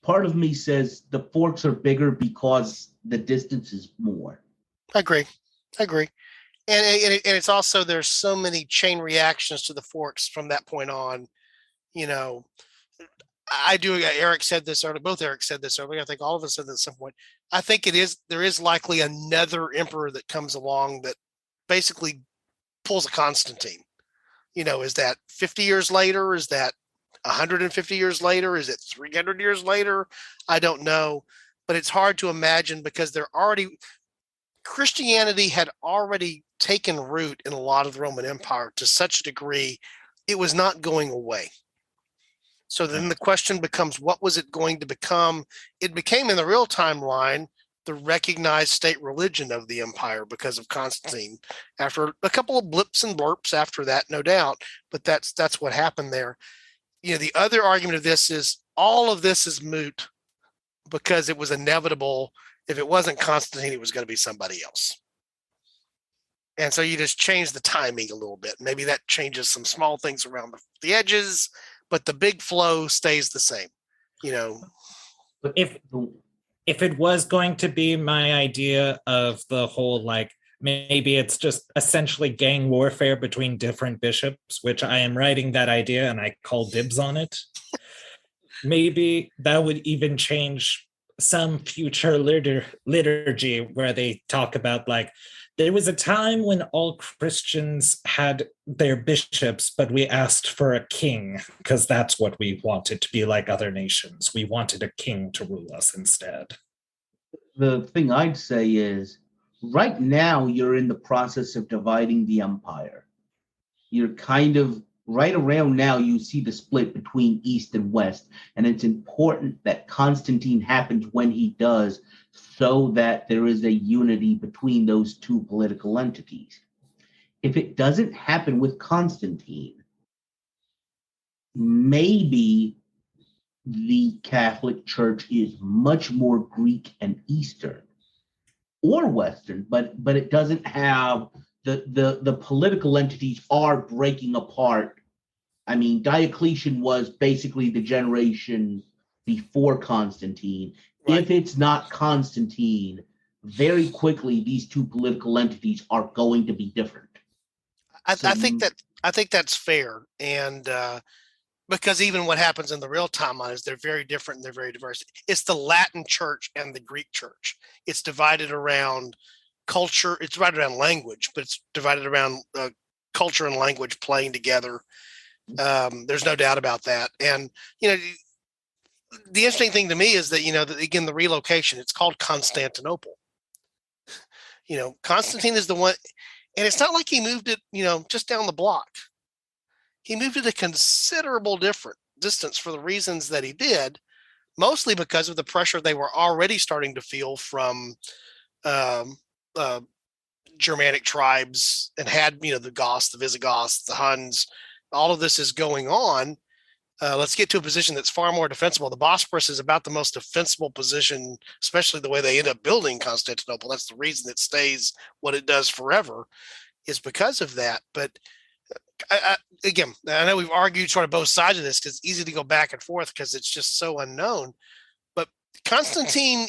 Part of me says the forks are bigger because the distance is more. I agree. And it's also, there's so many chain reactions to the forks from that point on. Eric said this earlier, both Eric said this earlier. I think all of us said that at some point. I think there is likely another emperor that comes along that basically pulls a Constantine. Is that 50 years later? Is that 150 years later? Is it 300 years later? I don't know, but it's hard to imagine because Christianity had already taken root in a lot of the Roman Empire to such a degree, it was not going away. So then the question becomes, what was it going to become? It became, in the real timeline, the recognized state religion of the empire because of Constantine. After a couple of blips and blurps after that, no doubt, but that's what happened there. The other argument of this is all of this is moot because it was inevitable. If it wasn't Constantine, it was going to be somebody else. And so you just change the timing a little bit. Maybe that changes some small things around the edges, but the big flow stays the same. But if it was going to be my idea of the whole, maybe it's just essentially gang warfare between different bishops, which I am writing that idea and I call dibs on it. Maybe that would even change some future liturgy where they talk about there was a time when all Christians had their bishops, but we asked for a king because that's what we wanted, to be like other nations. We wanted a king to rule us instead. The thing I'd say is, right now you're in the process of dividing the empire. You're kind of right around now, you see the split between East and West, and it's important that Constantine happens when he does, so that there is a unity between those two political entities. If it doesn't happen with Constantine, maybe the Catholic Church is much more Greek and Eastern or Western, but it doesn't have the political entities are breaking apart. I mean, Diocletian was basically the generation before Constantine. Right. If it's not Constantine, very quickly these two political entities are going to be different. I think that's fair, and because even what happens in the real timeline is they're very different and they're very diverse. It's the Latin Church and the Greek Church. It's divided around culture. It's divided around language, but it's divided around culture and language playing together. There's no doubt about that. And, the interesting thing to me is that, again, the relocation, it's called Constantinople. Constantine is the one, and it's not like he moved it, just down the block. He moved it a considerable different distance for the reasons that he did, mostly because of the pressure they were already starting to feel from Germanic tribes, and had, the Goths, the Visigoths, the Huns. All of this is going on. Let's get to a position that's far more defensible. The Bosporus is about the most defensible position, especially the way they end up building Constantinople. That's the reason it stays what it does forever, is because of that. But again, I know we've argued sort of both sides of this because it's easy to go back and forth because it's just so unknown. But Constantine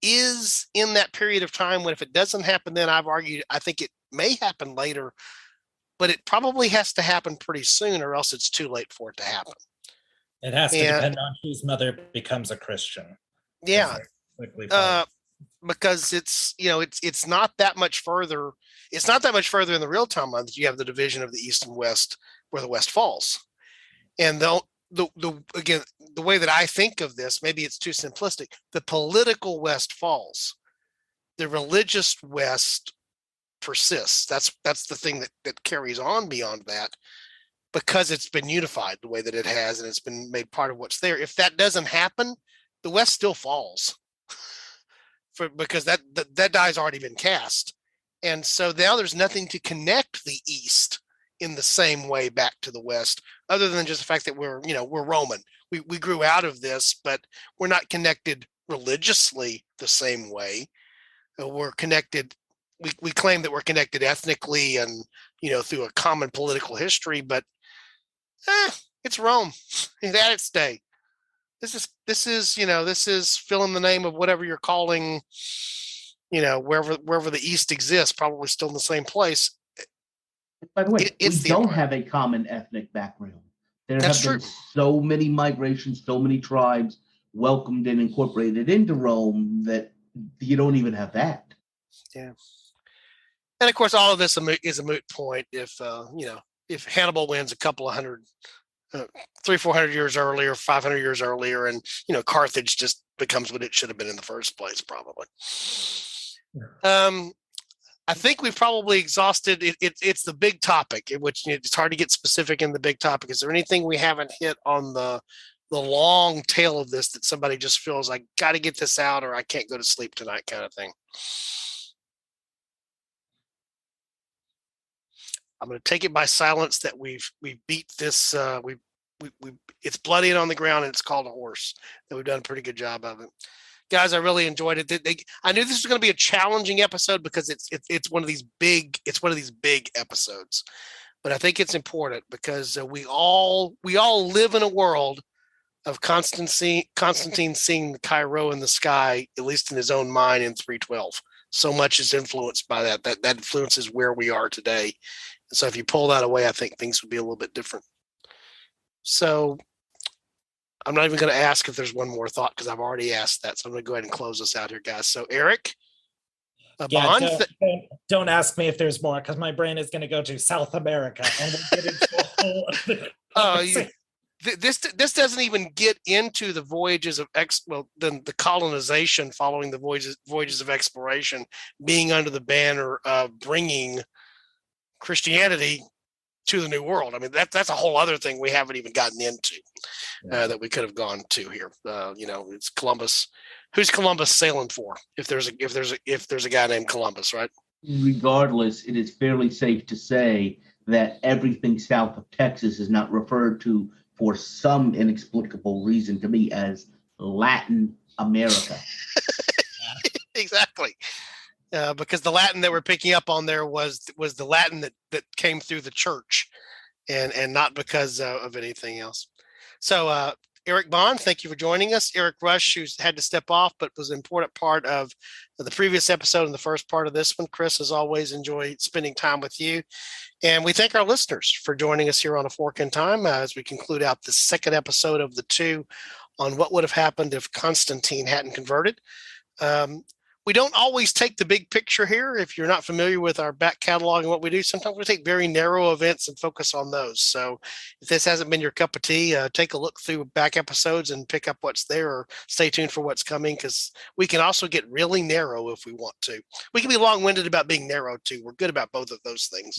is in that period of time when, if it doesn't happen then, I've argued, I think it may happen later, but it probably has to happen pretty soon, or else it's too late for it to happen. It has to depend on whose mother becomes a Christian. Yeah. because it's not that much further. It's not that much further in the real timeline that you have the division of the East and West, where the West falls. And again, the way that I think of this, maybe it's too simplistic. The political West falls. The religious West persists. That's the thing that carries on beyond that, because it's been unified the way that it has, and it's been made part of what's there. If that doesn't happen, the West still falls, because that die's already been cast. And so now there's nothing to connect the East in the same way back to the West, other than just the fact that we're Roman. We grew out of this, but we're not connected religiously the same way. We're connected. We claim that we're connected ethnically and through a common political history, but it's Rome. It had its day. This is fill in the name of whatever you're calling, wherever the East exists, probably still in the same place. By the way, we don't have a common ethnic background. There have been so many migrations, so many tribes welcomed and incorporated into Rome that you don't even have that. Yeah. And of course, all of this is a moot point if Hannibal wins a couple of hundred, 300-400 years earlier, 500 years earlier, and Carthage just becomes what it should have been in the first place, probably. I think we've probably exhausted it. It's the big topic, in which it's hard to get specific in the big topic. Is there anything we haven't hit on the long tail of this that somebody just feels like, got to get this out, or I can't go to sleep tonight, kind of thing? I'm going to take it by silence that we've beat this. It's bloody and on the ground, and it's called a horse. That we've done a pretty good job of it. Guys, I really enjoyed it. I knew this was going to be a challenging episode because it's one of these big episodes, but I think it's important because we all live in a world of Constantine seeing the Cairo in the sky, at least in his own mind, in 312. So much is influenced by that. That influences where we are today. So if you pull that away, I think things would be a little bit different. So I'm not even going to ask if there's one more thought because I've already asked that. So I'm going to go ahead and close us out here, guys. So Eric, don't ask me if there's more because my brain is going to go to South America and we'll get into a whole this doesn't even get into the voyages of then the colonization following the voyages of exploration, being under the banner of bringing Christianity to the New World. I mean, that's a whole other thing we haven't even gotten into that we could have gone to here. It's Columbus. Who's Columbus sailing for? If there's a guy named Columbus, right? Regardless, it is fairly safe to say that everything south of Texas is not referred to for some inexplicable reason to me as Latin America. Exactly. Because the Latin that we're picking up on there was the Latin that came through the church, and not because of anything else. So Eric Bond, thank you for joining us. Eric Rush, who's had to step off, but was an important part of the previous episode and the first part of this one. Chris, as always, enjoy spending time with you. And we thank our listeners for joining us here on A Fork in Time as we conclude out the second episode of the two on what would have happened if Constantine hadn't converted. We don't always take the big picture here. If you're not familiar with our back catalog and what we do, sometimes we take very narrow events and focus on those. So if this hasn't been your cup of tea, take a look through back episodes and pick up what's there, or stay tuned for what's coming, because we can also get really narrow if we want to. We can be long-winded about being narrow too. We're good about both of those things,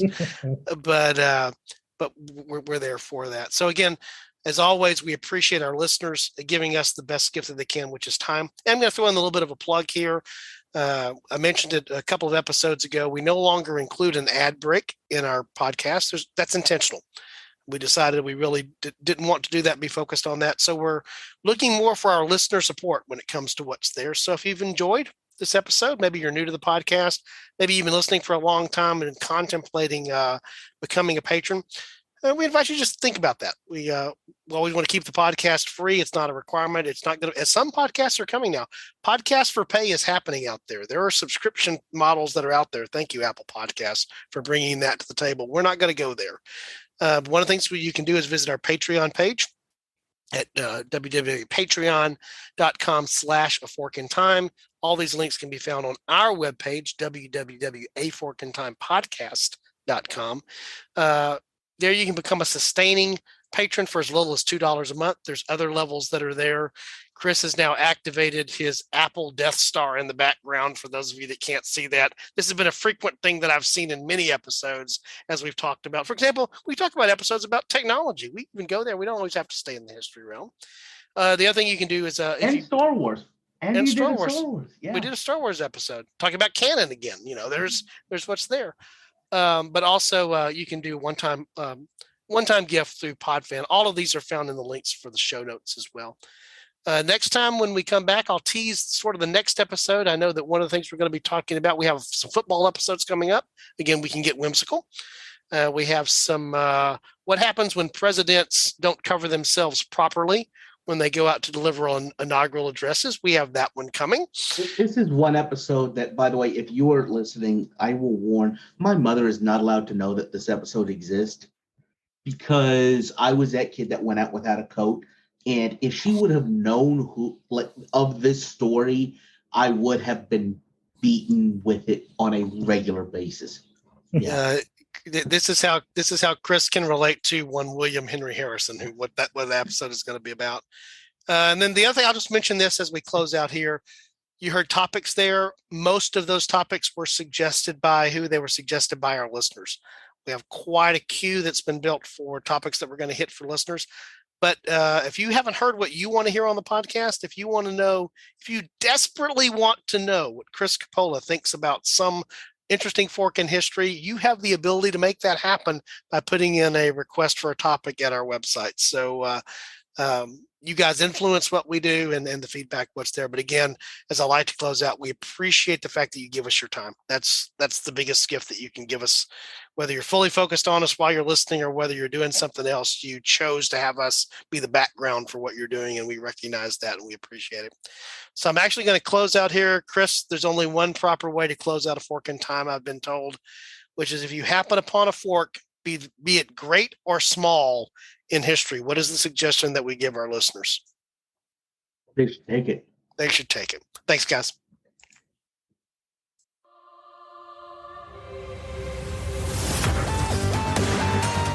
but we're there for that. So again, as always, we appreciate our listeners giving us the best gift that they can, which is time. And I'm going to throw in a little bit of a plug here. I mentioned it a couple of episodes ago. We no longer include an ad break in our podcast. That's intentional. We decided we really didn't want to do that, be focused on that. So we're looking more for our listener support when it comes to what's there. So if you've enjoyed this episode, maybe you're new to the podcast, maybe you've been listening for a long time and contemplating becoming a patron, we invite you to just think about that. We always want to keep the podcast free. It's not a requirement. It's not going to, as some podcasts are coming now. Podcasts for pay is happening out there. There are subscription models that are out there. Thank you, Apple Podcasts, for bringing that to the table. We're not going to go there. One of the things you can do is visit our Patreon page. at www.patreon.com/aforkintime. All these links can be found on our webpage, www.aforkintimepodcast.com. There you can become a sustaining patron for as little as $2 a month. There's other levels that are there. Chris has now activated his Apple Death Star in the background for those of you that can't see that. This has been a frequent thing that I've seen in many episodes as we've talked about. For example, we talk about episodes about technology. We even go there. We don't always have to stay in the history realm. The other thing you can do is Star Wars. And Star Wars. Yeah. We did a Star Wars episode talking about canon again. There's what's there. But also you can do one-time gift through Podfan. All of these are found in the links for the show notes as well. Next time when we come back, I'll tease sort of the next episode. I know that one of the things we're going to be talking about, we have some football episodes coming up. Again, we can get whimsical. We have some what happens when presidents don't cover themselves properly when they go out to deliver on inaugural addresses. We have that one coming. This is one episode that, by the way, if you are listening, I will warn, my mother is not allowed to know that this episode exists because I was that kid that went out without a coat. And if she would have known of this story, I would have been beaten with it on a regular basis. Yeah. This is how Chris can relate to one William Henry Harrison, what the episode is going to be about. And then the other thing, I'll just mention this as we close out here. You heard topics there. Most of those topics were suggested by They were suggested by our listeners. We have quite a queue that's been built for topics that we're going to hit for listeners. But if you haven't heard what you want to hear on the podcast, if you desperately want to know what Chris Coppola thinks about some interesting fork in history, you have the ability to make that happen by putting in a request for a topic at our website. So you guys influence what we do and the feedback, what's there. But again, as I like to close out, we appreciate the fact that you give us your time. That's the biggest gift that you can give us, whether you're fully focused on us while you're listening or whether you're doing something else. You chose to have us be the background for what you're doing, and we recognize that and we appreciate it. So I'm actually going to close out here. Chris, there's only one proper way to close out a fork in time, I've been told, which is if you happen upon a fork, be it great or small in history, what is the suggestion that we give our listeners? They should take it. They should take it. Thanks, guys.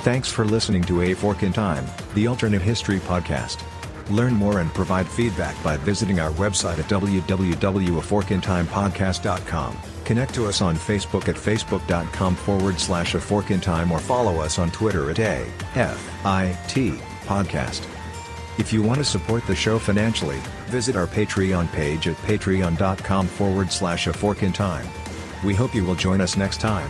Thanks for listening to A Fork in Time, the alternate history podcast. Learn more and provide feedback by visiting our website at www.aforkintimepodcast.com. Connect to us on Facebook at facebook.com/aforkintime or follow us on Twitter at AFIT Podcast. If you want to support the show financially, visit our Patreon page at patreon.com/aforkintime. We hope you will join us next time.